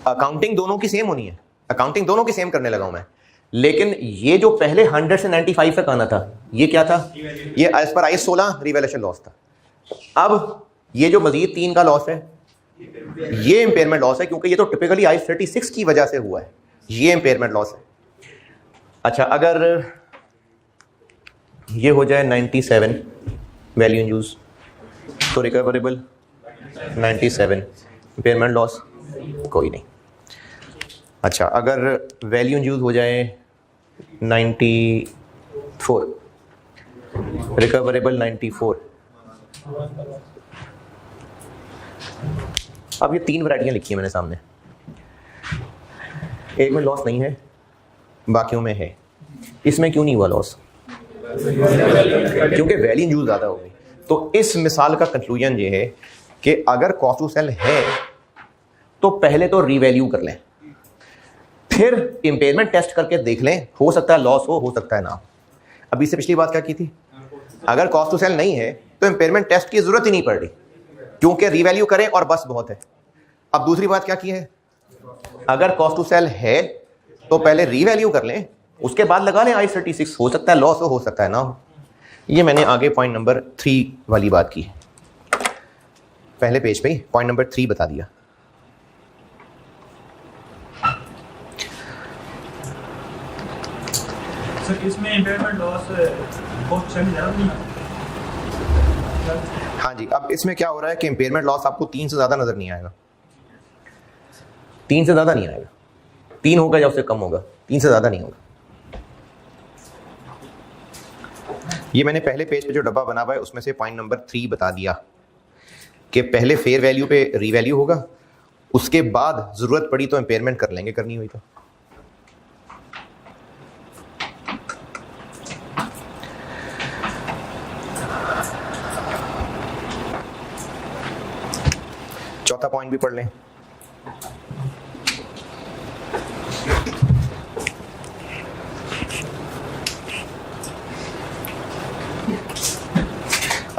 अकाउंटिंग दोनों की सेम होनी है, अकाउंटिंग दोनों की सेम करने लगा हूं मैं। लेकिन ये जो पहले 100 से 95 तक आना था, ये क्या था? ये as per IAS 16 revaluation loss था। अब ये जो मजीद 3 का लॉस है, ये इम्पेयरमेंट लॉस है, क्योंकि ये तो टिपिकली IAS 36 की वजह से हुआ है, ये इम्पेयरमेंट लॉस है। अच्छा, अगर ये हो जाए 97 वैल्यू इन यूज, तो रिकवरेबल 97, इम्पेयरमेंट लॉस कोई नहीं। अच्छा, अगर वैल्यू इन यूज हो जाए 94, रिकवरेबल 94। अब ये 3 वैरायटियां लिखी है मैंने सामने, एक में लॉस नहीं है, बाकियों में है। इसमें क्यों नहीं हुआ लॉस? क्योंकि वैल्यू इन यूज ज्यादा हो गई। तो इस मिसाल का कंक्लूजन ये है कि अगर कॉस्ट टू सेल है तो पहले तो रीवैल्यू कर लें, फिर इंपेयरमेंट टेस्ट करके देख लें, हो सकता है लॉस हो सकता है ना। अभी से पिछली बात क्या की थी? अगर कॉस्ट टू सेल नहीं है तो इंपेयरमेंट टेस्ट की जरूरत ही नहीं पड़ रही, क्योंकि रीवैल्यू करें और बस बहुत है। अब दूसरी बात क्या की है? अगर कॉस्ट टू सेल है तो पहले रीवैल्यू कर लें, उसके बाद लगा लें IAS 36, हो सकता है लॉस हो सकता है ना हो। ये मैंने आगे पॉइंट नंबर 3 वाली बात की, पहले पेज पे पॉइंट नंबर 3 बता दिया। सर इसमें इम्पेयरमेंट लॉस कॉस्ट सेल ज़्यादा नहीं है? हाँ जी, अब इसमें क्या हो रहा है कि इम्पेयरमेंट लॉस आपको 3 से ज्यादा नजर नहीं आएगा, 3 से ज्यादा नहीं आएगा। 3 होगा या उससे कम होगा, 3 से ज्यादा नहीं होगा। ये मैंने पहले पेज पे जो डब्बा बना हुआ है उसमें से पॉइंट नंबर 3 बता दिया कि पहले फेयर वैल्यू पे रीवैल्यू होगा, उसके बाद जरूरत पड़ी तो इम्पेयरमेंट कर लेंगे, करनी हुई तो। चौथा पॉइंट भी पढ़ लें।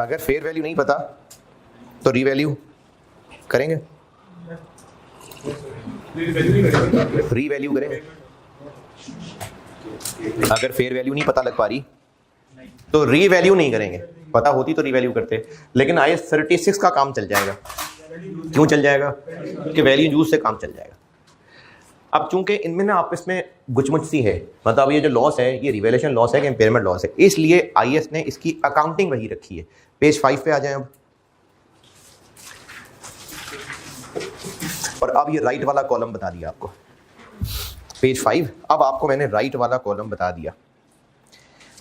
अगर फेयर वैल्यू नहीं पता तो रीवैल्यू करेंगे, रीवैल्यू करेंगे। अगर फेयर वैल्यू नहीं पता लग पा रही तो रीवैल्यू नहीं करेंगे, पता होती तो रीवैल्यू करते। लेकिन IAS 36 का काम चल जाएगा। क्यों चल जाएगा? कि वैल्यू यूज से काम चल जाएगा। अब चूंकि इनमें ना आपस में गुचमुच सी है, मतलब ये जो लॉस है ये रिवैल्यूएशन लॉस है कि इम्पेयरमेंट लॉस है, इसलिए IAS ने इसकी अकाउंटिंग वही रखी है। पेज 5 पे आ जाए अब। और अब ये राइट वाला कॉलम बता दिया आपको, पेज 5। अब आपको मैंने राइट वाला कॉलम बता दिया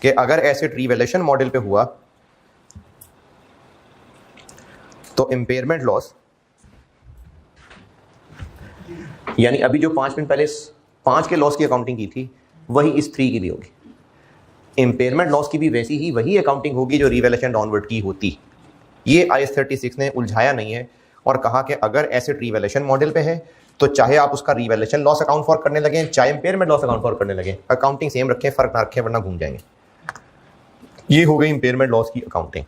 कि अगर एसेट रिवैल्यूएशन मॉडल पे हुआ तो इम्पेयरमेंट लॉस, यानी अभी जो 5 मिनट पहले 5 के लॉस की अकाउंटिंग की थी वही इस 3 की भी होगी। इम्पेयरमेंट लॉस की भी वैसी ही वही अकाउंटिंग होगी जो रिवैल्यूएशन डाउनवर्ड की होती। ये IAS 36 ने उलझाया नहीं है और कहा कि अगर एसेट रिवैल्यूएशन मॉडल पे है तो चाहे आप उसका रिवैल्यूएशन लॉस अकाउंट फॉर करने लगे, चाहे इम्पेयरमेंट लॉस अकाउंट फॉर करने लगे, अकाउंटिंग सेम रखें, फर्क ना रखें, वरना घूम जाएंगे। ये हो गई इम्पेयरमेंट लॉस की अकाउंटिंग।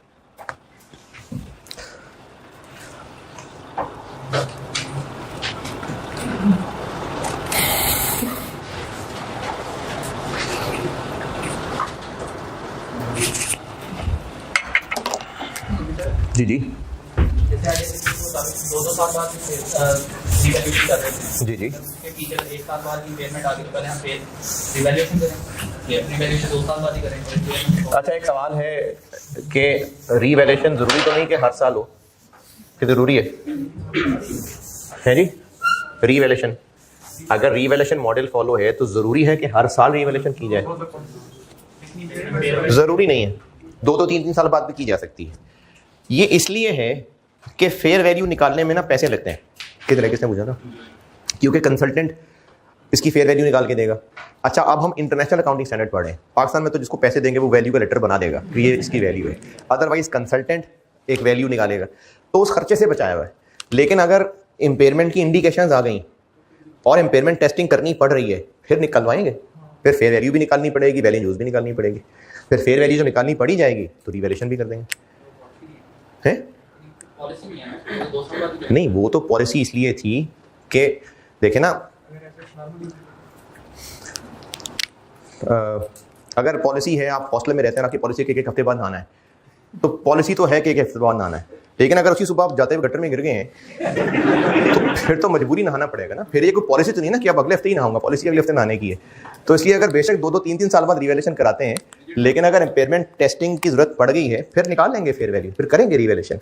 जी जी दो साल बाद रिवैल्यूएशन कर रहे थे। जी जी टीचर 1 साल बाद इम्पेयरमेंट आ गई, पहले हम पे रिवैल्यूएशन करें, ये रिवैल्यूएशन 2 साल बाद ही करें। अच्छा, एक सवाल है कि रिवैल्यूएशन जरूरी तो नहीं कि हर साल हो, कि जरूरी है जी? रिवैल्यूएशन, अगर रिवैल्यूएशन मॉडल फॉलो है तो जरूरी है कि हर साल रिवैल्यूएशन की जाए? जरूरी नहीं है, 2 3 साल बाद भी की जा सकती है। ये इसलिए है कि फेयर वैल्यू निकालने में ना पैसे लगते हैं। किस तरीके से बुझा ना? क्योंकि कंसल्टेंट इसकी फेयर वैल्यू निकाल के देगा। अच्छा, अब हम इंटरनेशनल अकाउंटिंग स्टैंडर्ड पढ़ रहे हैं। पाकिस्तान में तो जिसको पैसे देंगे वो वैल्यू का लेटर बना देगा, ये इसकी वैल्यू है। अदरवाइज कंसल्टेंट एक वैल्यू निकालेगा, तो उस खर्चे से बचाया हुआ है। लेकिन अगर इम्पेयरमेंट की इंडिकेशंस आ गई और इम्पेयरमेंट टेस्टिंग करनी पड़ रही है, फिर निकलवाएंगे, फिर फेयर वैल्यू भी निकालनी पड़ेगी, वैल्यू यूज भी निकालनी पड़ेगी। फिर फेयर वैल्यू जब निकालनी पड़ी जाएगी तो रिवैल्यूएशन भी कर देंगे। है नहीं, वो तो पॉलिसी इसलिए थी कि देखे ना, अगर पॉलिसी है, आप हॉस्टल में रहते हैं, आपकी पॉलिसी के 1 हफ्ते बाद नहाना है, तो पॉलिसी तो है कि 1 हफ्ते बाद नहाना है। लेकिन अगर उसी सुबह आप जाते हुए गटर में गिर गए हैं तो फिर तो मजबूरी नहाना पड़ेगा ना। फिर ये कोई पॉलिसी तो नहीं ना कि अब अगले हफ्ते ही नहाऊंगा, पॉलिसी अगले हफ्ते नहाने की है। तो इसलिए अगर बेशक 2 3 साल बाद रिवैल्यूएशन कराते हैं, लेकिन अगर इम्पेयरमेंट टेस्टिंग की जरूरत पड़ गई है फिर निकाल लेंगे फेयर वैल्यू, फिर करेंगे रिवैल्यूएशन।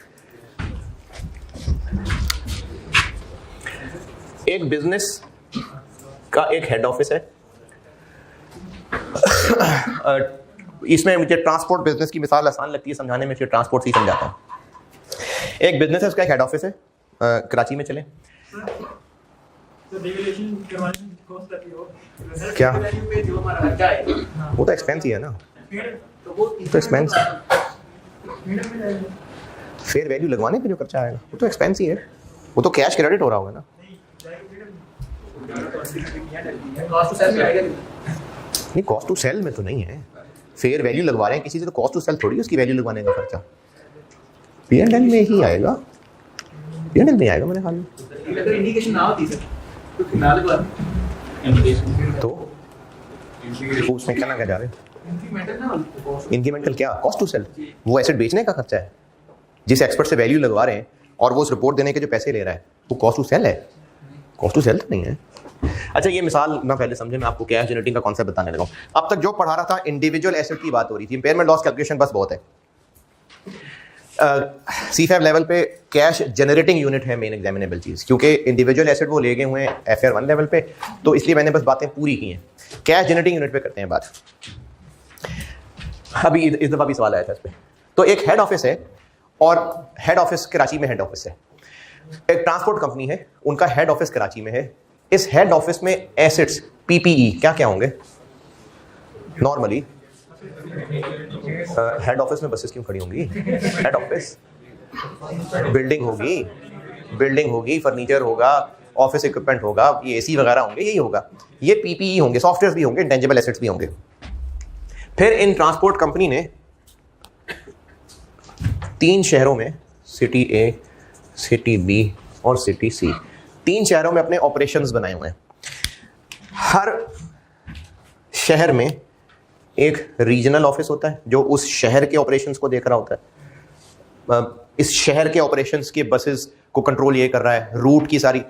एक बिजनेस का एक हेड ऑफिस है। इसमें मुझे ट्रांसपोर्ट बिजनेस की मिसाल आसान लगती है समझाने में, इसलिए ट्रांसपोर्ट से ही समझाता हूँ। एक बिजनेस है, उसका एक हेड ऑफिस है, कराची में चले। क्या वो तो एक्सपेंस ही है ना, तो एक्सपेंस फेयर वैल्यू लगवाने पे जो खर्चा आएगा वो तो एक्सपेंस ही है, वो तो कैश क्रेडिट हो रहा होगा ना। नहीं, कॉस्ट टू सेल में तो नहीं है, फेयर वैल्यू लगवा रहे हैं किसी से तो कॉस्ट टू सेल थोड़ी उसकी वैल्यू लगवाने का खर्चा P&L में ही आएगा, P&L में आएगा मेरे ख्याल में। अगर इंडिकेशन ना होती सर तो ना लगवा तो उसमें क्या ना क्या जा रहे हैं इंक्रीमेंटल, क्या कॉस्ट टू सेल, वो एसेट बेचने का खर्चा है। जिस एक्सपर्ट से वैल्यू लगवा रहे हैं और वो उस रिपोर्ट देने के जो पैसे ले रहा है वो कॉस्ट टू सेल है, कॉस्ट टू सेल तो नहीं है। अच्छा, ये मिसाल ना पहले समझे, मैं आपको कैश जनरेटिंग का कॉन्सेप्ट बताने लगा हूँ। अब तक जो पढ़ा रहा था इंडिविजुअल एसेट की बात हो रही थी, इम्पेयरमेंट लॉस कैलकुलेशन बस बहुत है। C5 लेवल पे कैश जनरेटिंग यूनिट है मेन एग्जामिनेबल चीज़, क्योंकि इंडिविजुअल एसेट वो ले गए हुए हैं FR1 लेवल पे, तो इसलिए मैंने बस बातें पूरी की हैं। कैश जनरेटिंग यूनिट पे करते हैं बात। अभी इस दफ़ा भी सवाल आया था इस पर। तो एक हेड ऑफिस है और हेड ऑफिस कराची में हेड ऑफिस है। एक ट्रांसपोर्ट कंपनी है, उनका हेड ऑफिस कराची में है। इस हेड ऑफिस में एसेट्स PPE क्या क्या होंगे नॉर्मली? हेड ऑफिस में बसेस क्यों खड़ी होंगी? हेड ऑफिस बिल्डिंग होगी, फर्नीचर होगा, ऑफिस इक्विपमेंट होगा, ये AC वगैरह होंगे, यही होगा। ये PPE होंगे, सॉफ्टवेयर भी होंगे, इंटेंजिबल एसेट्स भी होंगे। फिर इन ट्रांसपोर्ट कंपनी ने 3 शहरों में, सिटी ए, सिटी बी और सिटी सी, 3 शहरों में अपने ऑपरेशंस बनाए हुए हैं। हर शहर में एक रीजनल ऑफिस होता है जो उस शहर के ऑपरेशंस को देख रहा होता है। इस शहर के ऑपरेशंस के बसेस को कंट्रोल ये कर रहा है, रूट की सारी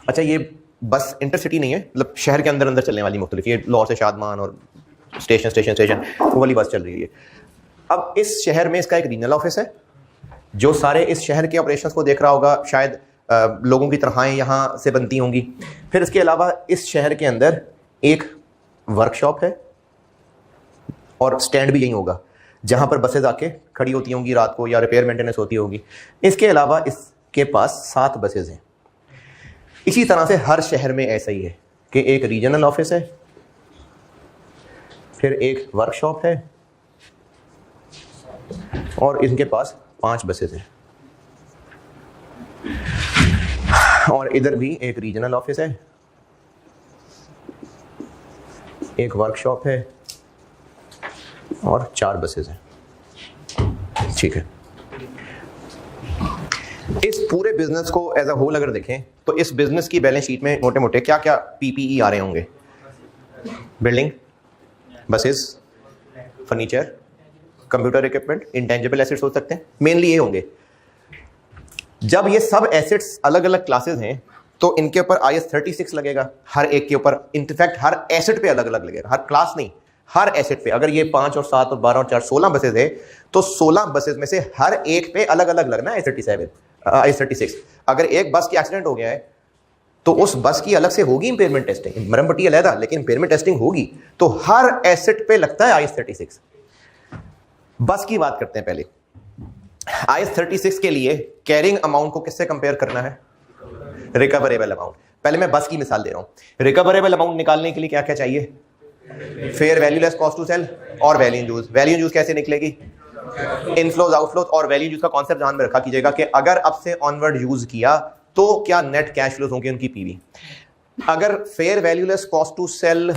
अच्छा ये बस इंटरसिटी नहीं है, मतलब शहर के अंदर अंदर चलने वाली मुख्तलिफ, ये लाहौर से शादमान और स्टेशन वो वाली बस चल रही है। अब इस शहर में इसका एक रीजनल ऑफिस है जो सारे इस शहर के ऑपरेशंस को देख रहा होगा, शायद लोगों की तरह यहाँ से बनती होंगी। फिर इसके अलावा इस शहर के अंदर एक वर्कशॉप है और स्टैंड भी यही होगा जहाँ पर बसेज आके खड़ी होती होंगी रात को या रिपेयर मेंटेनेंस होती होगी। इसके अलावा इसके पास 7 बसेज हैं। इसी तरह से हर शहर में ऐसा ही है कि एक रीजनल ऑफिस है, फिर एक वर्कशॉप है और इनके पास 5 बसेज हैं। और इधर भी एक रीजनल ऑफिस है, एक वर्कशॉप है और 4 बसेज हैं। ठीक है, इस पूरे बिजनेस को एज अ होल अगर देखें तो इस बिजनेस की बैलेंस शीट में मोटे मोटे क्या क्या पीपीई आ रहे होंगे? Building, buses, furniture, computer equipment, intangible assets हो सकते हैं, मेनली ये होंगे। जब ये सब एसेट्स अलग अलग क्लासेस हैं तो इनके ऊपर IS 36 लगेगा, हर एक के ऊपर, इनफैक्ट हर एसेट पे अलग अलग लगेगा, हर क्लास नहीं, हर एसेट पे। अगर ये 5 और 7 और 12 और 4 16 बसेज है तो 16 बसेज में से हर एक पे अलग अलग लगना है IS 36। अगर एक बस की एक्सीडेंट हो गया है तो उस बस की अलग से होगी इंपेयरमेंट टेस्टिंग, मरम्मत पट्टी अलग, लेकिन इंपेयरमेंट टेस्टिंग होगी। तो हर एसेट पे लगता है IS 36। बस की बात करते हैं पहले। IS 36 के लिए कैरिंग अमाउंट को किससे कंपेयर करना है? Recoverable amount. पहले मैं बस की मिसाल दे रहा हूं। रिकवरेबल अमाउंट निकालने के लिए क्या क्या चाहिए? Fair value less cost to sell और value in use. Value in use कैसे निकलेगी? Inflows outflows. और वैल्यू यूज का कॉन्सेप्ट ध्यान में रखा कीजिएगा कि अगर अब से ऑनवर्ड यूज किया तो क्या नेट कैश फ्लोज होंगे उनकी पीवी। अगर fair value less cost to sell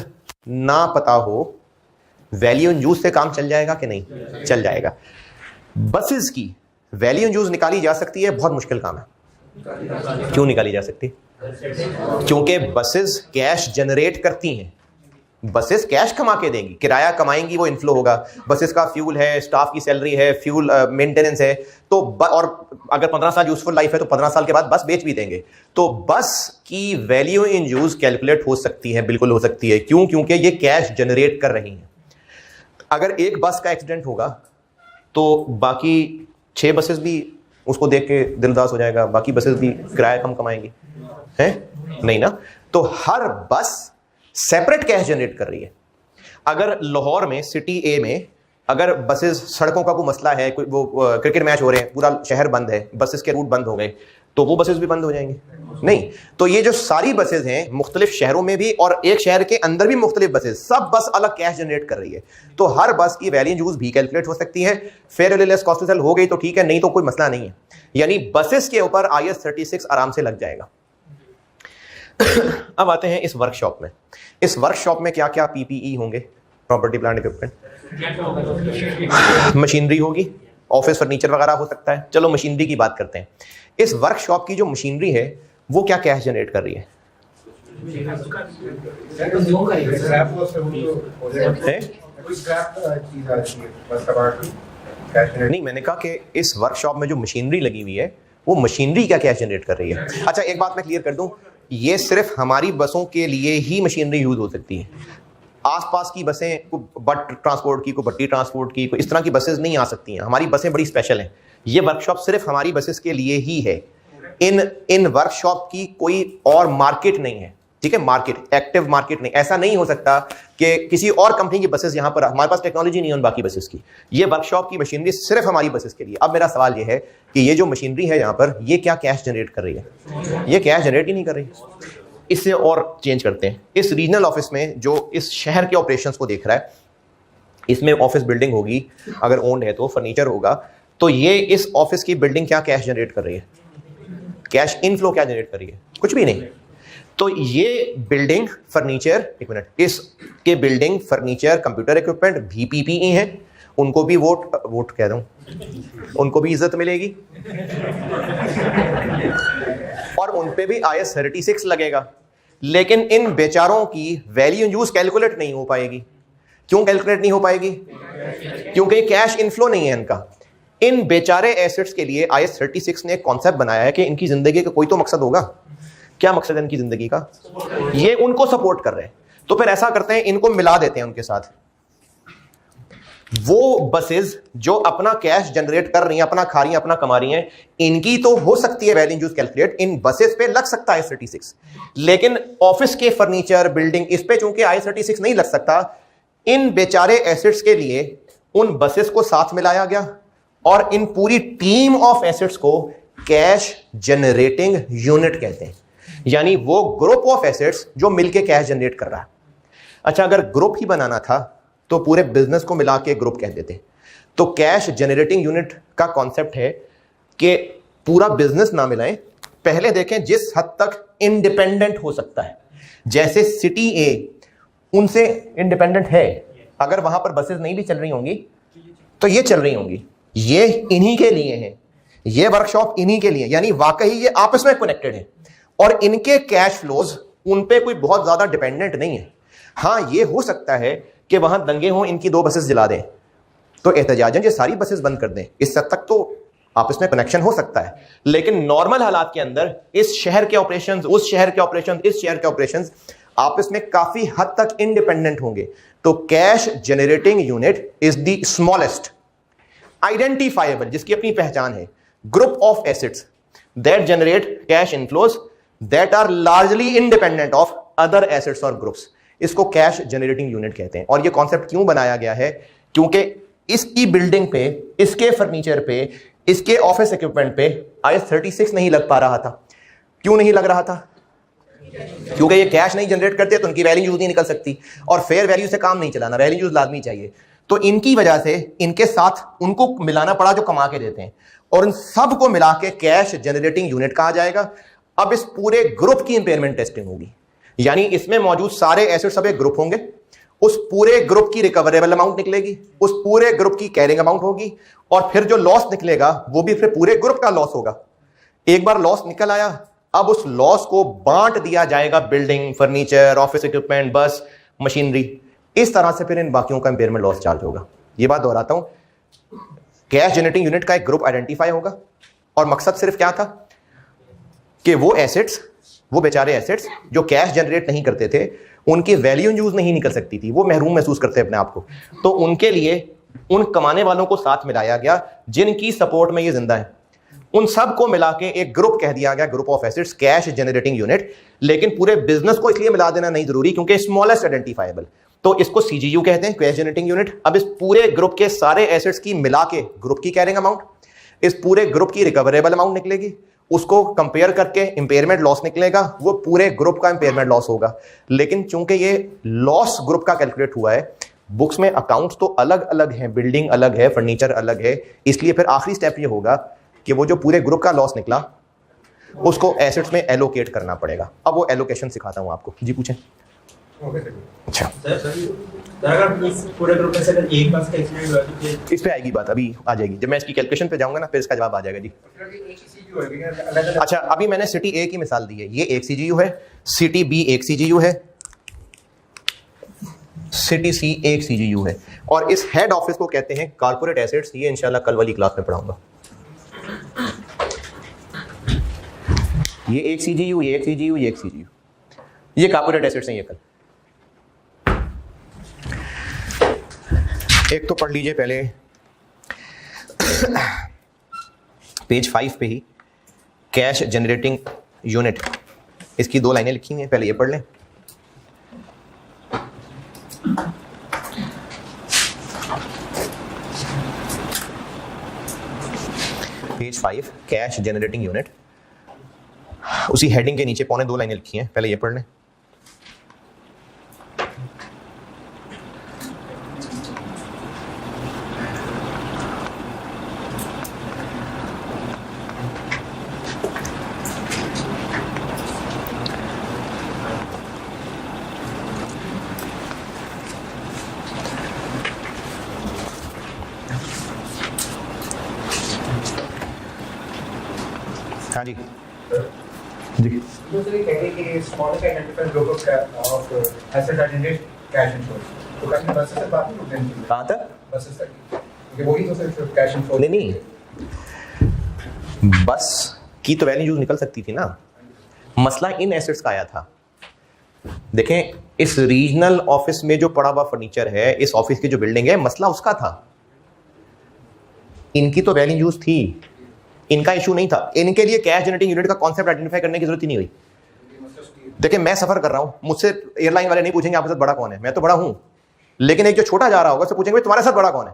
ना पता हो, वैल्यू इन यूज से काम चल जाएगा कि नहीं? चल जाएगा। बसेस की वैल्यू इन यूज निकाली जा सकती है, बहुत मुश्किल काम है। क्यों निकाली जा सकती? क्योंकि बसेस कैश जनरेट करती हैं। बसेस कैश कमा के देंगी, किराया कमाएंगी, वो इनफ्लो होगा। बसेस का फ्यूल है, स्टाफ की सैलरी है, फ्यूल मेंटेनेंस है। तो और अगर 15 साल यूजफुल लाइफ है तो 15 साल के बाद बस बेच भी देंगे। तो बस की वैल्यू इन यूज कैलकुलेट हो सकती है, बिल्कुल हो सकती है। क्यों? क्योंकि ये कैश जनरेट कर रही है। अगर एक बस का एक्सीडेंट होगा तो बाकी 6 बसेस भी उसको देख के दिल उदास हो जाएगा, बाकी बसेस भी किराया कम कमाएंगी, है नहीं ना? तो हर बस सेपरेट कैश जनरेट कर रही है। अगर लाहौर में सिटी ए में अगर बसेस, सड़कों का कोई मसला है, कोई वो क्रिकेट मैच हो रहे हैं, पूरा शहर बंद है, बसेस के रूट बंद हो गए, तो वो बसेस भी बंद हो जाएंगे? नहीं। तो ये जो सारी बसेस हैं मुख्तलिफ शहरों में भी और एक शहर के अंदर भी मुख्तलिफ बसेस, सब बस अलग कैश जनरेट कर रही है। तो हर बस की वैल्यू यूज भी कैलकुलेट हो सकती है। Fair value less cost to sell हो गई तो ठीक है, नहीं तो कोई मसला नहीं है। यानी बसेस के ऊपर IS 36 आराम से लग जाएगा। अब आते हैं इस वर्कशॉप में। इस वर्कशॉप में क्या क्या पीपीई होंगे? प्रॉपर्टी प्लांट इक्विपमेंट, मशीनरी होगी, ऑफिस फर्नीचर वगैरह हो सकता है। चलो मशीनरी की बात करते हैं। इस वर्कशॉप की जो मशीनरी है वो क्या कैश जनरेट कर रही है? नहीं, मैंने कहा कि इस वर्कशॉप में जो मशीनरी लगी हुई है वो मशीनरी क्या कैश जनरेट कर रही है? अच्छा, एक बात मैं क्लियर कर दूं, ये सिर्फ हमारी बसों के लिए ही मशीनरी यूज हो सकती है। आसपास की बसें, कोई बट ट्रांसपोर्ट की, कोई भट्टी ट्रांसपोर्ट की, कोई इस तरह की बसेस नहीं आ सकती हैं। हमारी बसें बड़ी स्पेशल हैं। ये वर्कशॉप सिर्फ हमारी बसेस के लिए ही है। इन वर्कशॉप की कोई और मार्केट नहीं है, ठीक है? मार्केट, एक्टिव मार्केट नहीं। ऐसा नहीं हो सकता कि किसी और कंपनी की बसेस यहां पर, हमारे पास टेक्नोलॉजी नहीं है उन बाकी बसेस की। ये वर्कशॉप की मशीनरी सिर्फ हमारी बसेस के लिए। अब मेरा सवाल ये है कि ये जो मशीनरी है यहां पर, ये क्या कैश जनरेट कर रही है? ये कैश जनरेट ही नहीं कर रही। इससे और चेंज करते हैं। इस रीजनल ऑफिस में जो इस शहर के ऑपरेशंस को देख रहा है, इसमें ऑफिस बिल्डिंग होगी, अगर ओन्ड है तो फर्नीचर होगा। तो ये इस ऑफिस की बिल्डिंग क्या कैश जनरेट कर रही है? कैश इनफ्लो क्या जनरेट कर रही है? कुछ भी नहीं। तो ये बिल्डिंग फर्नीचर, एक मिनट, इसके बिल्डिंग फर्नीचर कंप्यूटर इक्विपमेंट भी पीपीई है। उनको भी वोट कह रहा हूं, उनको भी इज्जत मिलेगी और उन पे भी IAS 36 लगेगा। लेकिन इन बेचारों की वैल्यू यूज कैलकुलेट नहीं हो पाएगी। क्यों कैलकुलेट नहीं हो पाएगी? क्योंकि कैश इनफ्लो नहीं है इनका। इन बेचारे एसेट्स के लिए IAS 36 ने एक कॉन्सेप्ट बनाया है कि इनकी जिंदगी का कोई तो मकसद होगा। क्या मकसद है इनकी जिंदगी का? ये उनको सपोर्ट कर रहे हैं। तो फिर ऐसा करते हैं, इनको मिला देते हैं उनके साथ। वो बसेस जो अपना कैश जनरेट कर रही हैं, अपना खा रही हैं, अपना कमा रही हैं, इनकी तो हो सकती है वैल्यू यूज कैलकुलेट, इन बसेस पे लग सकता है IAS 36। लेकिन ऑफिस के फर्नीचर, बिल्डिंग, इस पे चूंकि IAS 36 नहीं लग सकता, इन बेचारे एसेट्स के लिए उन बसेस को साथ मिलाया गया और इन पूरी टीम ऑफ एसेट्स को कैश जनरेटिंग यूनिट कहते हैं। यानी वो ग्रुप ऑफ एसेट्स जो मिलके कैश जनरेट कर रहा है। अच्छा, अगर ग्रुप ही बनाना था तो पूरे बिजनेस को मिला के ग्रुप कह देते। तो कैश जनरेटिंग यूनिट का कॉन्सेप्ट है कि पूरा बिजनेस ना मिलाएं, पहले देखें जिस हद तक इंडिपेंडेंट हो सकता है। जैसे सिटी ए उनसे इंडिपेंडेंट है, अगर वहां पर बसेस नहीं भी चल रही होंगी तो ये चल रही होंगी, ये इन्हीं के लिए है, ये वर्कशॉप इन्हीं के लिए, यानी वाकई ये आपस में कनेक्टेड है और इनके कैश फ्लोज उन पे कोई बहुत ज्यादा डिपेंडेंट नहीं है। हाँ, ये हो सकता है कि वहां दंगे हों, इनकी 2 बसेस जला दें तो एहतजाजन ये सारी बसेस बंद कर दें, इस हद तक तो आपस में कनेक्शन हो सकता है। लेकिन नॉर्मल हालात के अंदर इस शहर के ऑपरेशंस, उस शहर के ऑपरेशंस, इस शहर के ऑपरेशंस आपस में काफी हद तक इंडिपेंडेंट होंगे। तो cash generating unit is the smallest identifiable, जिसकी अपनी पहचान है, group of assets that generate cash inflows that are largely independent of other assets और ग्रुप्स। इसको कैश जनरेटिंग यूनिट कहते हैं। और ये कॉन्सेप्ट क्यों बनाया गया है? क्योंकि इसकी बिल्डिंग पे, इसके फर्नीचर पे, इसके ऑफिस इक्विपमेंट पे IAS 36 नहीं लग पा रहा था। क्यों नहीं लग रहा था? क्योंकि ये कैश नहीं जनरेट करते तो उनकी वैल्यू यूज नहीं निकल सकती और फेयर वैल्यू से काम नहीं चलाना, वैल्यू यूज लाजमी चाहिए। तो इनकी वजह से इनके साथ उनको मिलाना पड़ा जो कमा के देते हैं, और इन सब को मिला के कैश जनरेटिंग यूनिट कहा जाएगा। अब इस पूरे ग्रुप की इंपेयरमेंट टेस्टिंग होगी, यानी इसमें मौजूद सारे एसेट्स सब एक ग्रुप होंगे, उस पूरे ग्रुप की रिकवरेबल अमाउंट निकलेगी, उस पूरे ग्रुप की कैरिंग अमाउंट होगी, और फिर जो लॉस निकलेगा वो भी फिर पूरे ग्रुप का लॉस होगा। एक बार लॉस निकल आया, अब उस लॉस को बांट दिया जाएगा बिल्डिंग, फर्नीचर, ऑफिस इक्विपमेंट, बस, मशीनरी, इस तरह से फिर इन बाकियों का इंपेयरमेंट लॉस चार्ज होगा। ये बात दोहराता हूं, कैश जनरेटिंग यूनिट का एक ग्रुप आइडेंटिफाई होगा और मकसद सिर्फ क्या था कि वो एसेट्स, वो बेचारे एसेट्स जो कैश जनरेट नहीं करते थे, उनकी वैल्यू यूज नहीं निकल सकती थी, वो महरूम महसूस करते अपने आप को, तो उनके लिए उन कमाने वालों को साथ मिलाया गया जिनकी सपोर्ट में ये जिंदा है। उन सब को मिला के एक ग्रुप कह दिया गया, group of assets, cash generating unit. लेकिन पूरे बिजनेस को इसलिए मिला देना नहीं जरूरी क्योंकि स्मॉलेस्ट आइडेंटिफाइबल, तो इसको CGU कहते हैं, कैश जनरेटिंग यूनिट। अब इस पूरे ग्रुप के सारे एसेट्स की मिला के ग्रुप की कैरिंग अमाउंट, इस पूरे ग्रुप की रिकवरेबल अमाउंट निकलेगी, उसको कंपेयर करके इंपेयरमेंट लॉस निकलेगा, वो पूरे ग्रुप का इंपेयरमेंट लॉस होगा। लेकिन चूंकि ये लॉस ग्रुप का कैलकुलेट हुआ है, बुक्स में अकाउंट्स तो अलग अलग हैं, बिल्डिंग अलग है, फर्नीचर अलग है, इसलिए फिर आखिरी स्टेप ये होगा कि वो जो पूरे ग्रुप का लॉस निकला उसको एसेट्स में एलोकेट करना पड़ेगा। अब वो एलोकेशन सिखाता हूं आपको। जी पूछें। अच्छा अगर इस पूरे ग्रुप में से अगर एक बस का एक्सीडेंट हुआ तो इस पे आएगी बात, अभी आ जाएगी जब मैं इसकी कैलकुलेशन पे जाऊंगा ना, फिर इसका जवाब आ जाएगा। जी अच्छा, अभी मैंने सिटी ए की मिसाल दी है, ये एक CGU है, सिटी बी एक CGU है, सिटी सी एक CGU है, और इस हेड ऑफिस को कहते हैं कॉर्पोरेट एसेट्स। ये इंशाल्लाह कल वाली क्लास में पढ़ाऊंगा। ये एक CGU, ये एक CGU, ये एक CGU, ये कॉर्पोरेट एसेट्स हैं। ये कल एक तो पढ़ लीजिए पहले पेज 5 पे ही, कैश जनरेटिंग यूनिट, इसकी 2 लाइनें लिखी हैं, पहले ये पढ़ लें। पेज 5 कैश जनरेटिंग यूनिट, उसी हेडिंग के नीचे 2 लाइनें लिखी हैं, पहले ये पढ़ लें। हाँ जी जी दूसरी कहेंगे कि smallest identified group of asset identified cash inflows तो कैसे बसेस से बात नहीं होती कहाँ तक बसेस तक क्योंकि वही तो सिर्फ कैश इनफ्लो नहीं बस की तो वैल्यू यूज निकल सकती थी ना, मसला इन एसेट्स का आया था। देखें इस रीजनल ऑफिस में जो पड़ा हुआ फर्नीचर है, इस ऑफिस की जो बिल्डिंग है, मसला उसका था। इनकी तो वैल्यू यूज थी, इनका इशू नहीं था। इनके लिए कैश जनरेटिंग यूनिट का कॉन्सेप्ट आइडेंटिफाई करने की जरूरत ही नहीं हुई। देखिए मैं सफर कर रहा हूं, मुझसे एयरलाइन वाले नहीं पूछेंगे आपके साथ बड़ा कौन है, मैं तो बड़ा हूं, लेकिन एक जो छोटा जा रहा होगा उससे पूछेंगे तुम्हारे साथ बड़ा कौन है,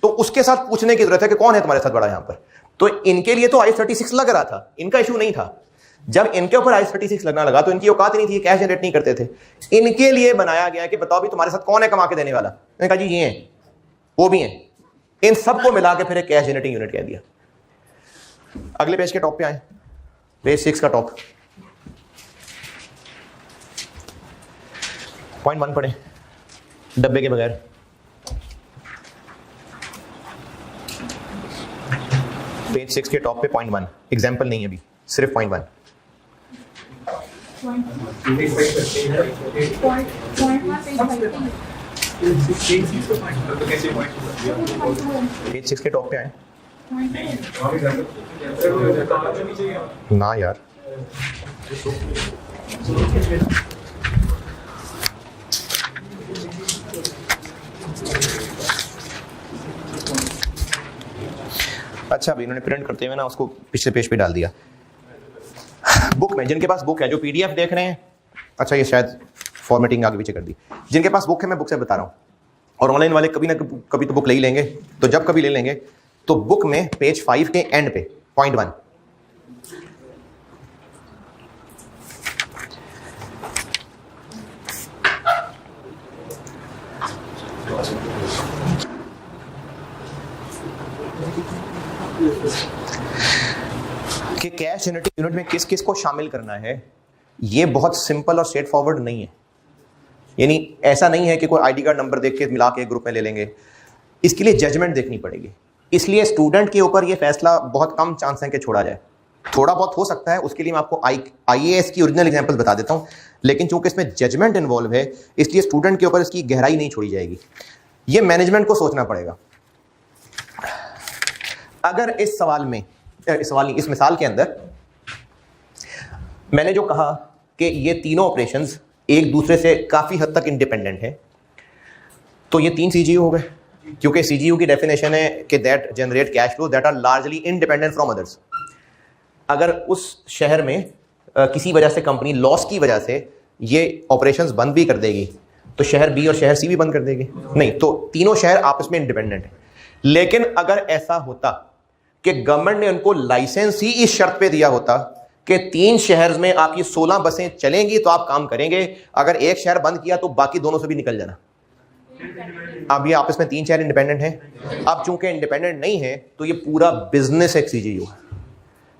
तो उसके साथ पूछने की जरूरत है कि कौन है तुम्हारे साथ बड़ा यहां पर। तो इनके लिए तो I-36 लग रहा था, इनका इशू नहीं था। जब इनके ऊपर I-36 लगना लगा तो इनकी औकात ही नहीं थी, कैश जनरेट नहीं करते थे। इनके लिए बनाया गया कि बताओ भी तुम्हारे साथ कौन है कमा के देने वाला। मैंने कहा जी ये हैं, वो भी हैं, इन सबको मिला के फिर एक कैश जनरेटिंग यूनिट कह दिया। अगले पेज के टॉप पे आए, पेज 6 का टॉप, पॉइंट 1 पढ़े डब्बे के बगैर। पेज 6 के टॉप पे पॉइंट 1, एग्जाम्पल नहीं है अभी, सिर्फ पॉइंट 1। पेज 6 के टॉप पे आए ना यार, अच्छा अभी इन्होंने प्रिंट करते हुए ना उसको पिछले पेज पे डाल दिया। बुक में जिनके पास बुक है, जो PDF देख रहे हैं, अच्छा ये शायद फॉर्मेटिंग आगे पीछे कर दी। जिनके पास बुक है मैं बुक से बता रहा हूँ, और ऑनलाइन वाले कभी ना कभी तो बुक ले ही लेंगे, तो जब कभी ले लेंगे तो बुक में पेज 5 के एंड पे पॉइंट 1, कि कैश जनरेटिंग यूनिट में किस किस को शामिल करना है, ये बहुत सिंपल और स्ट्रेट फॉरवर्ड नहीं है। यानी ऐसा नहीं है कि कोई ID कार्ड नंबर देख के मिला के ग्रुप में ले लेंगे, इसके लिए जजमेंट देखनी पड़ेगी। इसलिए स्टूडेंट के ऊपर ये फैसला बहुत कम चांस है कि छोड़ा जाए। थोड़ा बहुत हो सकता है, उसके लिए मैं आपको IAS की ओरिजिनल एग्जांपल बता देता हूं, लेकिन चूंकि इसमें जजमेंट इन्वॉल्व है इसलिए स्टूडेंट के ऊपर इसकी गहराई नहीं छोड़ी जाएगी। ये मैनेजमेंट को सोचना पड़ेगा। अगर इस इस मिसाल के अंदर मैंने जो कहा कि ये तीनों ऑपरेशंस एक दूसरे से काफी हद तक इंडिपेंडेंट है, तो ये 3 CGU हो गए, क्योंकि CGU की डेफिनेशन है कि that generate cash flow that are largely independent from others. अगर उस शहर में किसी वजह से कंपनी लॉस की वजह से ये ऑपरेशंस बंद भी कर देगी तो शहर B और शहर C भी बंद कर देगी? नहीं, तो तीनों शहर आपस में इंडिपेंडेंट है। लेकिन अगर ऐसा होता कि गवर्नमेंट ने उनको लाइसेंस ही इस शर्त पे दिया होता कि 3 शहर में आपकी 16 बसें चलेंगी तो आप काम करेंगे, अगर एक शहर बंद किया तो बाकी दोनों से भी निकल जाना। अब ये आपस में 3 शहर इंडिपेंडेंट हैं। अब चूंकि इंडिपेंडेंट नहीं है तो ये पूरा बिजनेस एक CGU है।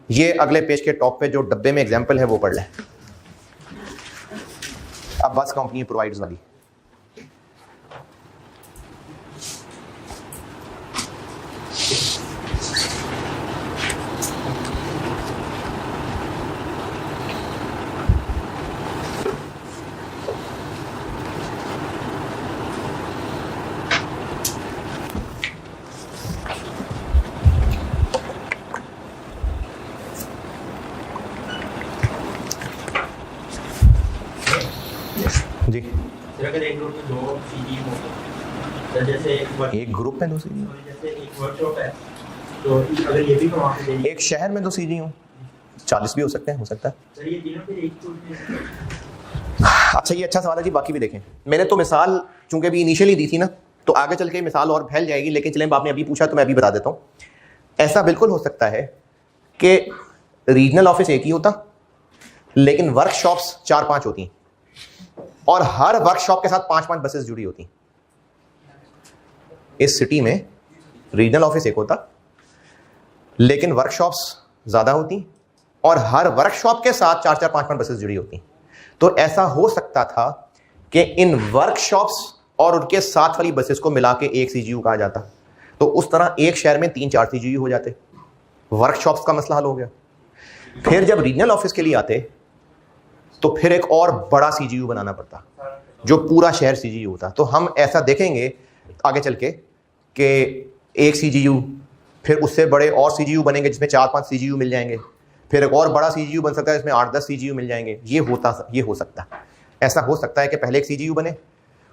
ये अगले पेज के टॉप पे जो डब्बे में एग्जांपल है वो पढ़ लें। अब बस कंपनी प्रोवाइड्स वाली, जी अगर एक ग्रुप में 2 CGU होते हैं, तो जैसे एक ग्रुप में 2 CGU, जैसे एक वर्कशॉप है, तो अगर ये भी वहाँ पे एक शहर में 2 CGU, 40 भी हो सकते हैं, हो सकता है। सर ये तीनों फिर एक ग्रुप में। अच्छा ये अच्छा सवाल है जी, बाकी भी देखें। मैंने तो मिसाल चूंकि अभी इनिशियली दी थी ना, तो आगे चल के मिसाल और फैल जाएगी, लेकिन चलें आपने अभी पूछा तो मैं अभी बता देता हूँ। ऐसा बिल्कुल हो सकता है कि रीजनल ऑफिस एक ही होता, लेकिन वर्कशॉप्स 4-5 होती और हर वर्कशॉप के साथ 5-5 बसेस जुड़ी होती। इस सिटी में रीजनल ऑफिस एक होता, लेकिन वर्कशॉप्स ज्यादा होती और हर वर्कशॉप के साथ 4-4, 5-5 बसेस जुड़ी होती। तो ऐसा हो सकता था कि इन वर्कशॉप्स और उनके साथ वाली बसेस को मिला के एक CGU कहा जाता, तो उस तरह एक शहर में 3-4 CGU हो जाते। वर्कशॉप्स का मसला हल हो गया। फिर जब रीजनल ऑफिस के लिए आते तो फिर एक और बड़ा सीजीयू बनाना पड़ता जो पूरा शहर सीजीयू होता। तो हम ऐसा देखेंगे आगे चल के कि एक सीजीयू, फिर उससे बड़े और सीजीयू बनेंगे जिसमें 4-5 सीजीयू मिल जाएंगे, फिर एक और बड़ा सीजीयू बन सकता है जिसमें 8-10 सीजीयू मिल जाएंगे। ये हो सकता है। ऐसा हो सकता है कि पहले एक सीजीयू बने,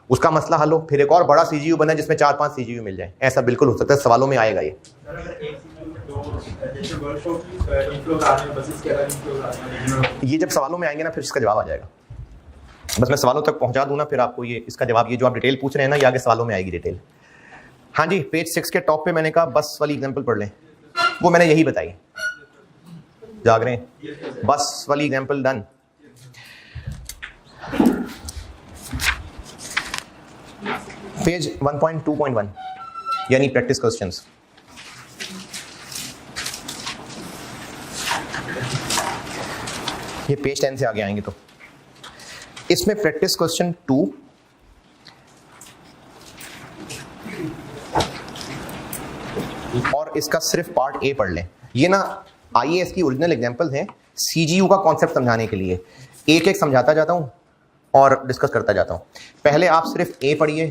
उसका मसला हल हो, फिर एक और बड़ा सीजीयू बने जिसमें 4-5 सीजीयू मिल जाए। ऐसा बिल्कुल हो सकता है, सवालों में आएगा ये। ये जब सवालों में आएंगे ना फिर इसका जवाब आ जाएगा। बस मैं सवालों तक पहुंचा दूं ना, फिर आपको ये इसका जवाब, ये जो आप डिटेल पूछ रहे हैं ना, ये आगे सवालों में आएगी डिटेल। हाँ जी, पेज 6 के टॉप पे मैंने कहा बस वाली एग्जांपल पढ़ लें, वो मैंने यही बताई। जाग रहे हैं? बस वाली एग्जांपल डन। पेज 1.2.1 यानी प्रैक्टिस क्वेश्चंस। ये पेज 10 से आगे आएंगे तो इसमें प्रैक्टिस क्वेश्चन 2 और इसका सिर्फ पार्ट ए पढ़ लें। ये ना आईएएस की ओरिजिनल एग्जांपल्स हैं सीजीयू का कॉन्सेप्ट समझाने के लिए। एक एक समझाता जाता हूं और डिस्कस करता जाता हूं। पहले आप सिर्फ ए पढ़िए,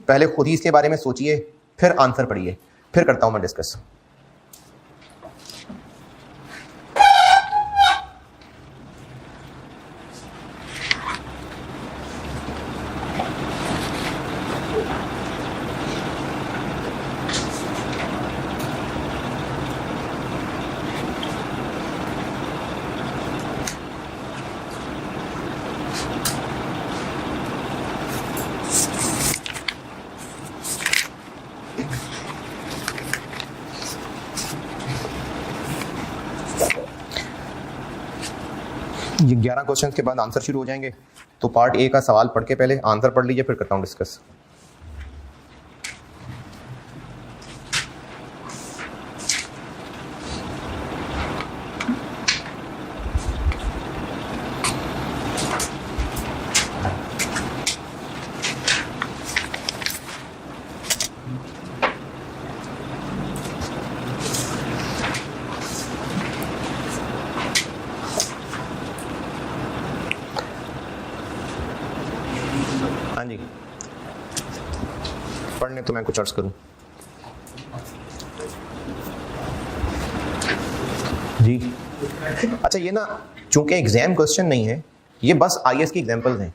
पहले खुद ही इसके बारे में सोचिए, फिर आंसर पढ़िए, फिर करता हूं मैं डिस्कस। ये 11 क्वेश्चन के बाद आंसर शुरू हो जाएंगे, तो पार्ट ए का सवाल पढ़ के पहले आंसर पढ़ लीजिए, फिर करता हूँ डिस्कस। हाँ जी, पढ़ने तो मैं कुछ अर्ज करूं जी। अच्छा, ये ना चूंकि एग्जाम क्वेश्चन नहीं है, ये बस आईएएस की एग्जांपल्स हैं,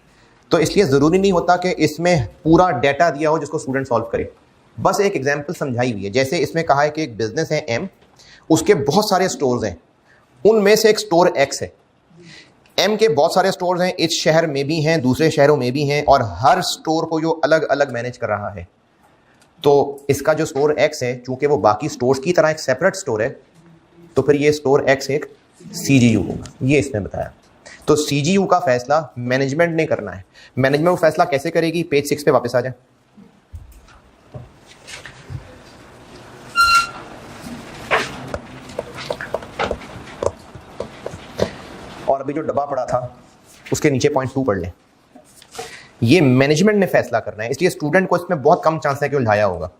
तो इसलिए ज़रूरी नहीं होता कि इसमें पूरा डाटा दिया हो जिसको स्टूडेंट सॉल्व करे। बस एक एग्जांपल समझाई हुई है। जैसे इसमें कहा है कि एक बिजनेस है एम, उसके बहुत सारे स्टोर्स हैं, उनमें से एक स्टोर एक्स है। एम के बहुत सारे स्टोर्स हैं, इस शहर में भी हैं, दूसरे शहरों में भी हैं, और हर स्टोर को जो अलग अलग मैनेज कर रहा है। तो इसका जो स्टोर एक्स है, चूंकि वो बाकी स्टोर्स की तरह एक सेपरेट स्टोर है, तो फिर ये स्टोर एक्स एक सीजीयू होगा, ये इसने बताया। तो सीजीयू का फैसला मैनेजमेंट ने करना है। मैनेजमेंट फैसला कैसे करेगी? पेज 6 पे वापस आ जाए। और अभी जो डब्बा पड़ा था उसके नीचे पॉइंट 2 पढ़ लें। ये मैनेजमेंट ने फैसला करना है, इसलिए स्टूडेंट को इसमें बहुत कम चांस है कि उलझाया होगा।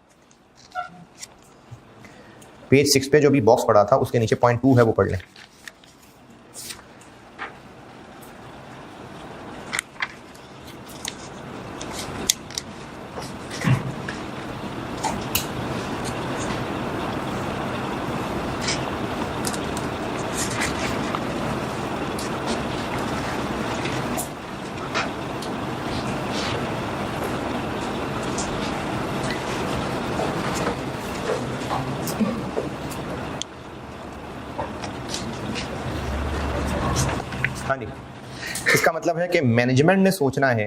पेज 6 पे जो भी बॉक्स पड़ा था उसके नीचे पॉइंट 2 है, वो पढ़ लें। हाँ जी, इसका मतलब है कि मैनेजमेंट ने सोचना है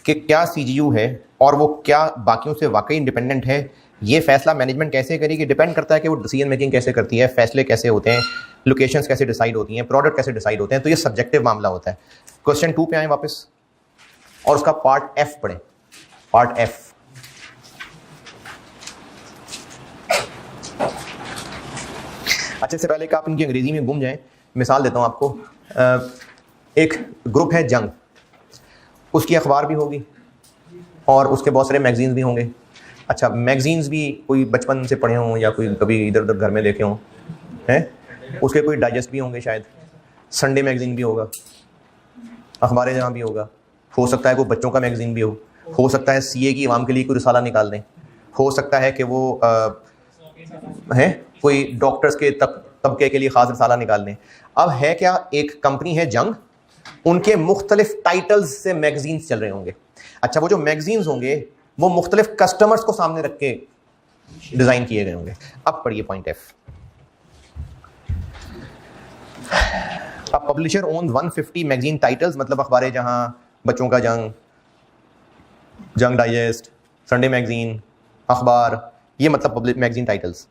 कि क्या सीजीयू है और वो क्या बाकियों से वाकई इंडिपेंडेंट है। ये फैसला मैनेजमेंट कैसे करेगी, डिपेंड करता है कि वो डिसीजन मेकिंग कैसे करती है, फैसले कैसे होते हैं, लोकेशंस कैसे डिसाइड होती हैं, प्रोडक्ट कैसे डिसाइड होते हैं। तो ये सब्जेक्टिव मामला होता है। क्वेश्चन 2 पे आए वापस और उसका पार्ट एफ पढ़ें। पार्ट एफ, अच्छे से पहले कि आप इनकी अंग्रेजी में गुम जाएं, मिसाल देता हूँ आपको। एक ग्रुप है जंग, उसकी अखबार भी होगी और उसके बहुत सारे मैगजीन्स भी होंगे। अच्छा, मैगजीन्स भी कोई बचपन से पढ़े हों या कोई कभी इधर उधर घर में देखे हों, हैं, उसके कोई डाइजेस्ट भी होंगे शायद, संडे मैगजीन भी होगा, अखबार जहाँ भी होगा, हो सकता है कोई बच्चों का मैगजीन भी हो सकता है सीए की इमाम के लिए कोई रिसाला निकाल दें, हो सकता है कि वो है कोई डॉक्टर्स के तबके के लिए ख़ास रिसाला निकाल दें। अब है क्या, एक कंपनी है जंग, उनके मुख्तलिफ टाइटल्स से मैगजीन्स चल रहे होंगे। अच्छा, वो जो मैगजीन्स होंगे वो मुख्तलिफ कस्टमर्स को सामने रख के डिज़ाइन किए गए होंगे। अब पढ़िए पॉइंट एफ। अब पब्लिशर ओन 150 मैगजीन टाइटल्स, मतलब अखबार जहाँ, बच्चों का जंग, जंग डाइजेस्ट, संडे मैगजीन, अखबार, ये मतलब पब्लिक मैगजीन टाइटल्स।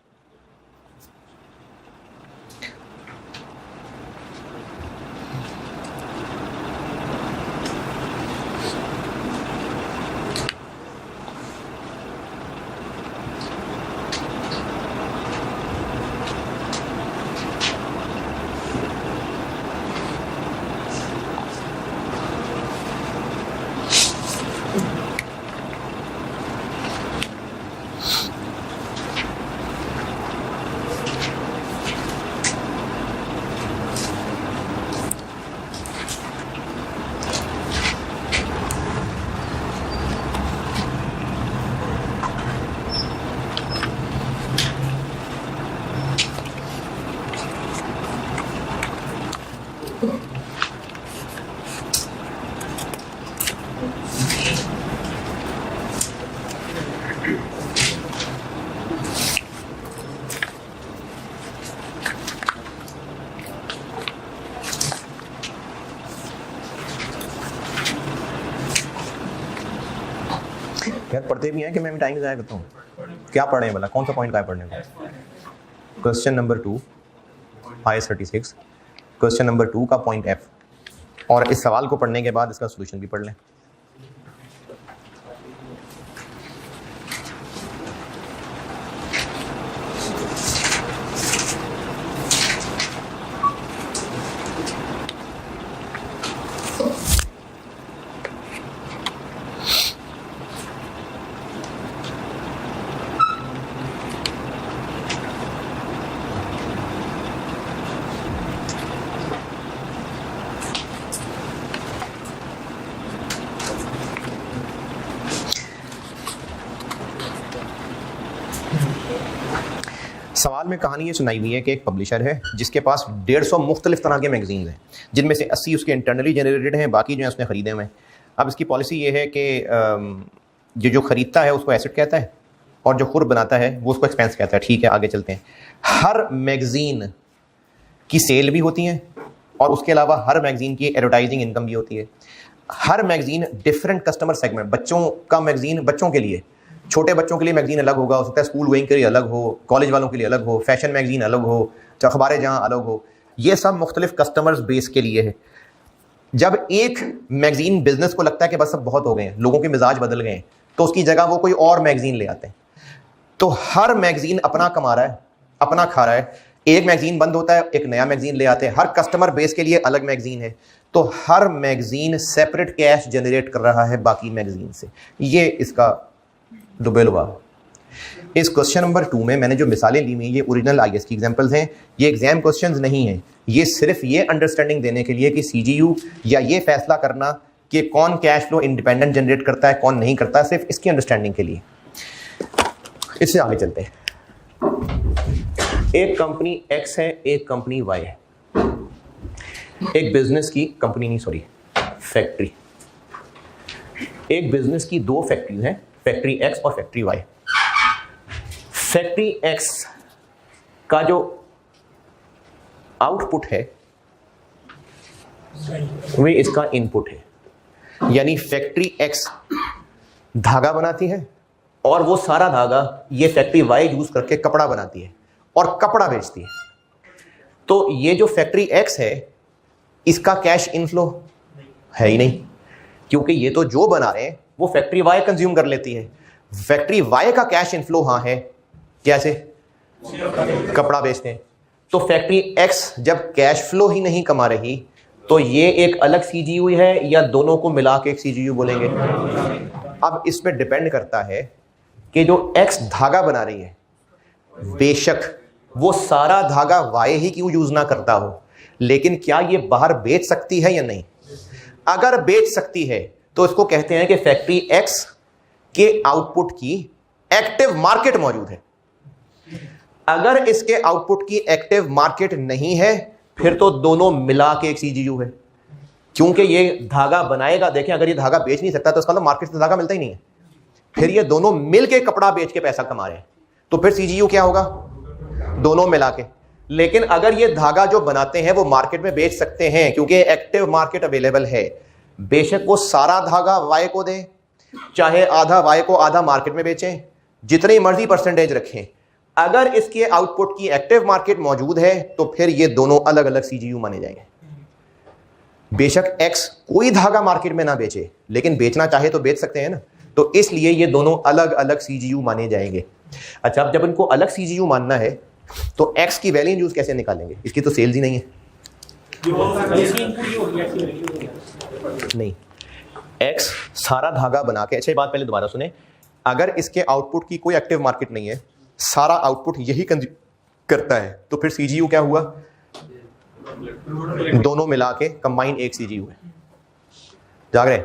यार पढ़ते भी हैं कि मैं भी टाइम ज़ाया करता हूँ। क्या पढ़े हैं भला, कौन सा पॉइंट का है पढ़ने का? Question number 2 IS 36, question number 2 का पॉइंट एफ, और इस सवाल को पढ़ने के बाद इसका सोल्यूशन भी पढ़ लें। सवाल में कहानी ये सुनाई हुई है कि एक पब्लिशर है जिसके पास 150 मुख्तलिफ तरह के मैगजीन हैं, जिनमें से 80 उसके इंटरनली जनरेटेड हैं, बाकी जो है उसने ख़रीदे हुए हैं। अब इसकी पॉलिसी ये है कि जो ख़रीदता है उसको एसेट कहता है और जो खुद बनाता है वो उसको एक्सपेंस कहता है। ठीक है, आगे चलते हैं। हर मैगज़ीन की सेल भी होती है और उसके अलावा हर मैगज़ीन की एडवर्टाइजिंग इनकम भी होती है। हर मैगज़ीन डिफरेंट कस्टमर सेगमेंट, बच्चों का मैगज़ीन बच्चों के लिए, छोटे बच्चों के लिए मैगजीन अलग होगा, हो सकता है स्कूल गोइंग के लिए अलग हो, कॉलेज वालों के लिए अलग हो, फैशन मैगजीन अलग हो, अखबारें जहाँ अलग हो, ये सब मुख्तलिफ कस्टमर्स बेस के लिए है। जब एक मैगजीन बिजनेस को लगता है कि बस सब बहुत हो गए हैं, लोगों के मिजाज बदल गए हैं, तो उसकी जगह वो कोई और मैगजीन ले आते हैं। तो हर मैगजीन अपना कमा रहा है, अपना खा रहा है। एक मैगजीन बंद होता है, एक नया मैगजीन ले आते हैं। हर कस्टमर बेस के लिए अलग मैगजीन है, तो हर मैगजीन सेपरेट कैश जनरेट कर रहा है बाकी मैगजीन से। ये इसका दुबेलवा। इस क्वेश्चन नंबर 2 में मैंने जो मिसालें ली हुई हैं ये ओरिजिनल IS की एग्जांपल्स हैं, ये एग्जाम क्वेश्चंस नहीं हैं। ये सिर्फ ये अंडरस्टैंडिंग देने के लिए कि CGU या ये फैसला करना कि कौन कैश फ्लो इंडिपेंडेंट जनरेट करता है कौन नहीं करता, सिर्फ इसकी अंडरस्टैंडिंग के लिए। इससे आगे चलते हैं। एक कंपनी X है, एक कंपनी Y है। एक बिजनेस की कंपनी नहीं, सॉरी, फैक्ट्री। एक बिजनेस की 2 फैक्ट्रीज हैं, फैक्ट्री X और फैक्ट्री Y। फैक्ट्री X का जो आउटपुट है वे इसका इनपुट है। यानी फैक्ट्री X धागा बनाती है और वो सारा धागा ये फैक्ट्री Y यूज करके कपड़ा बनाती है और कपड़ा बेचती है। तो ये जो फैक्ट्री X है इसका कैश इनफ्लो है ही नहीं, क्योंकि ये तो जो बना रहे हैं वो फैक्ट्री Y कंज्यूम कर लेती है। फैक्ट्री Y का कैश इनफ्लो हाँ है, कैसे? कपड़ा बेचते हैं। तो फैक्ट्री X जब कैश फ्लो ही नहीं कमा रही तो ये एक अलग CGU है या दोनों को मिला के एक CGU बोलेंगे? अब इस पे डिपेंड करता है कि जो X धागा बना रही है, बेशक वो सारा धागा Y ही क्यों यूज ना करता हो, लेकिन क्या ये बाहर बेच सकती है या नहीं? अगर बेच सकती है तो इसको कहते हैं कि फैक्ट्री एक्स के आउटपुट की एक्टिव मार्केट मौजूद है। अगर इसके आउटपुट की एक्टिव मार्केट नहीं है फिर तो दोनों मिला के एक सीजीयू है, क्योंकि ये धागा बनाएगा। देखें, अगर ये धागा बेच नहीं सकता तो उसका तो मार्केट से धागा मिलता ही नहीं है। फिर ये दोनों मिल के कपड़ा बेच के पैसा कमा रहे हैं, तो फिर सीजीयू क्या होगा? दोनों मिला के। लेकिन अगर ये धागा जो बनाते हैं वो मार्केट में बेच सकते हैं क्योंकि एक्टिव मार्केट अवेलेबल है, बेशक वो सारा धागा वाई को दें, चाहे आधा वाई को आधा मार्केट में बेचें, जितनी मर्जी परसेंटेज रखें, अगर इसके आउटपुट की एक्टिव मार्केट मौजूद है तो फिर ये दोनों अलग अलग सीजीयू माने जाएंगे। बेशक एक्स कोई धागा मार्केट में ना बेचे, लेकिन बेचना चाहे तो बेच सकते हैं ना, तो इसलिए ये दोनों अलग अलग सीजीयू माने जाएंगे। अच्छा, अब जब इनको अलग सीजीयू मानना है तो एक्स की वैल्यू यूज कैसे निकालेंगे? इसकी तो सेल्स ही नहीं है। नहीं, एक्स सारा धागा बना के, अच्छा ये बात पहले दोबारा सुने, अगर इसके आउटपुट की कोई एक्टिव मार्केट नहीं है, सारा आउटपुट यही करता है, तो फिर सीजीयू क्या हुआ? दोनों मिला के कंबाइन एक सीजीयू है। जाग रहे?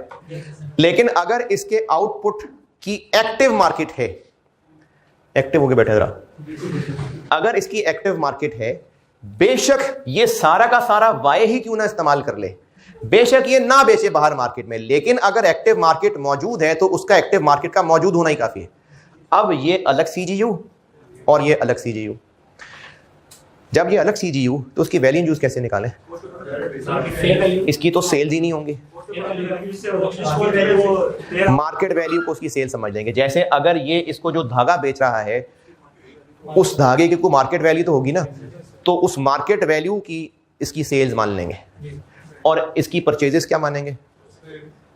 लेकिन अगर इसके आउटपुट की एक्टिव मार्केट है, एक्टिव होके बैठे जरा, अगर इसकी एक्टिव मार्केट है, बेशक ये सारा का सारा वाई ही क्यों ना इस्तेमाल कर ले, बेशक ये ना बेचे बाहर मार्केट में, लेकिन अगर एक्टिव मार्केट मौजूद है तो उसका एक्टिव मार्केट का मौजूद होना ही काफी है। अब ये अलग सीजीयू और ये अलग सीजीयू, जब ये अलग सीजीयू तो उसकी वैल्यू यूज कैसे निकालें? इसकी तो सेल्स ही नहीं होंगी, मार्केट वैल्यू को उसकी सेल समझ लेंगे। जैसे अगर ये इसको जो धागा बेच रहा है उस धागे की को मार्केट वैल्यू तो होगी ना, तो उस मार्केट वैल्यू की इसकी सेल्स मान लेंगे और इसकी परचेजेस क्या मानेंगे?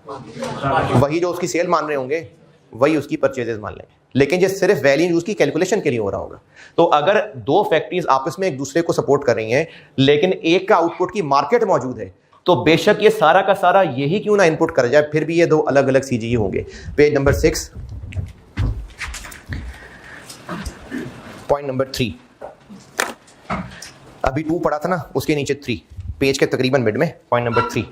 वही जो उसकी सेल मान रहे होंगे वही उसकी परचेजेस मान लेंगे। लेकिन ये सिर्फ वैल्यू यूज की कैलकुलेशन के लिए हो रहा होगा। तो अगर दो फैक्ट्रीज आपस में एक दूसरे को सपोर्ट कर रही हैं लेकिन एक का आउटपुट की मार्केट मौजूद है, तो बेशक ये सारा का सारा यही क्यों ना इनपुट कर जाए, फिर भी ये दो अलग अलग सीजीयू होंगे। पेज नंबर 6, पॉइंट नंबर 3, अभी 2 पढ़ा था ना, उसके नीचे 3, पेज के तकरीबन मिड में, पॉइंट नंबर 3।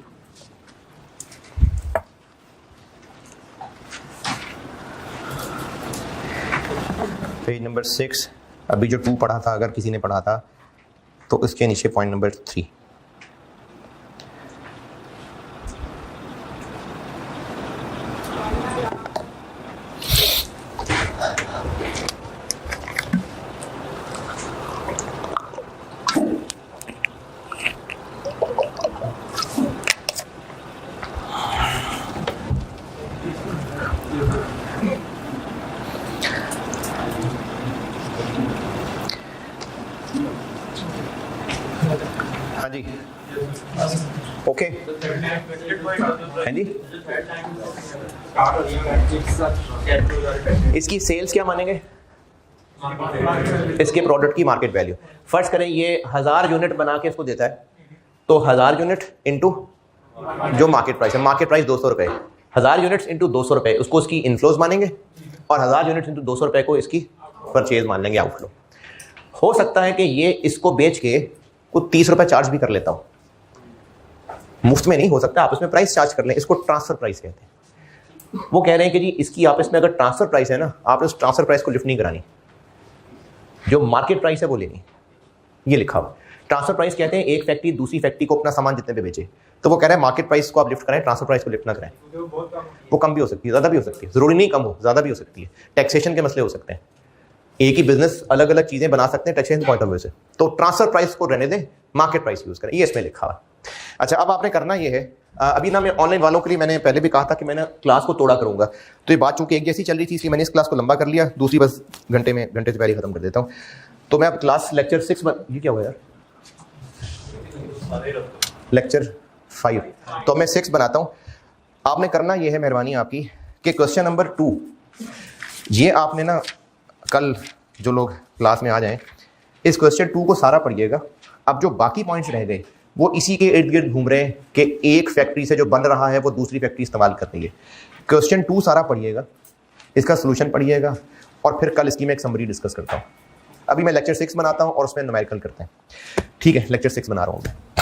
पेज नंबर 6, अभी जो 2 पढ़ा था, अगर किसी ने पढ़ा था तो उसके नीचे पॉइंट नंबर 3। हाँ जी, ओके, हाँ जी, इसकी सेल्स क्या मानेंगे? इसके प्रोडक्ट की मार्केट वैल्यू। फर्ज करें ये 1000 यूनिट बना के इसको देता है, तो 1000 यूनिट इंटू जो मार्केट प्राइस है, मार्केट प्राइस 200 रुपए, 1000 यूनिट्स इंटू 200 रुपए, उसको उसकी इनफ्लोज मानेंगे और 1000 यूनिट्स इंटू 200 रुपए को इसकी परचेज मान लेंगे, आउटफ्लो। हो सकता है कि ये इसको बेच के कुछ 30 रुपए चार्ज भी कर लेता हूं, मुफ्त में नहीं हो सकता, आपस में प्राइस चार्ज कर लें, इसको ट्रांसफर प्राइस कहते हैं। वो कह रहे हैं कि जी इसकी आपस में अगर ट्रांसफर प्राइस है ना, आपने उस ट्रांसफर प्राइस को लिफ्ट नहीं करानी, जो मार्केट प्राइस है वो लेनी। ये लिखा हुआ ट्रांसफर प्राइस कहते हैं एक फैक्ट्री दूसरी फैक्ट्री को अपना सामान जितने पे बेचे, तो वो कह रहे हैं मार्केट प्राइस को आप लिफ्ट कराएं, ट्रांसफर प्राइस को लिफ्ट ना कराएं। वो कम भी हो सकती है, ज्यादा भी हो सकती है, जरूरी नहीं कम हो, ज्यादा भी हो सकती है, टैक्सेशन के मसले हो सकते हैं, एक ही बिजनेस अलग अलग चीजें बना सकते हैं टैक्सेशन पॉइंट ऑफ व्यू से। तो ट्रांसफर प्राइस को रहने दें, मार्केट प्राइस यूज करें, ये इसमें लिखा हुआ। अच्छा, अब आपने करना ये है, अभी ना मैं ऑनलाइन वालों के लिए मैंने पहले भी कहा था कि मैंने क्लास को तोड़ा करूंगा, तो ये बात चूंकि एक जैसी चल रही थी इसलिए मैंने इस क्लास को लंबा कर लिया, दूसरी बस घंटे से पहले खत्म कर देता हूँ। तो मैं अब क्लास लेक्चर 6, ये क्या हुआ यार, लेक्चर 5, तो मैं 6 बनाता हूँ। आपने करना ये है, मेहरबानी आपकी, कि क्वेश्चन नंबर 2 ये आपने ना कल जो लोग क्लास में आ जाएं इस क्वेश्चन 2 को सारा पढ़िएगा। अब जो बाकी पॉइंट्स रह गए वो इसी के इर्द गिर्द घूम रहे हैं कि एक फैक्ट्री से जो बन रहा है वो दूसरी फैक्ट्री इस्तेमाल कर रही है। क्वेश्चन 2 सारा पढ़िएगा, इसका सोल्यूशन पढ़िएगा और फिर कल इसकी मैं एक समरी डिस्कस करता हूँ। अभी मैं लेक्चर 6 बनाता हूँ और उसमें न्यूमेरिकल करते हैं, ठीक है? लेक्चर 6 बना रहा हूँ मैं।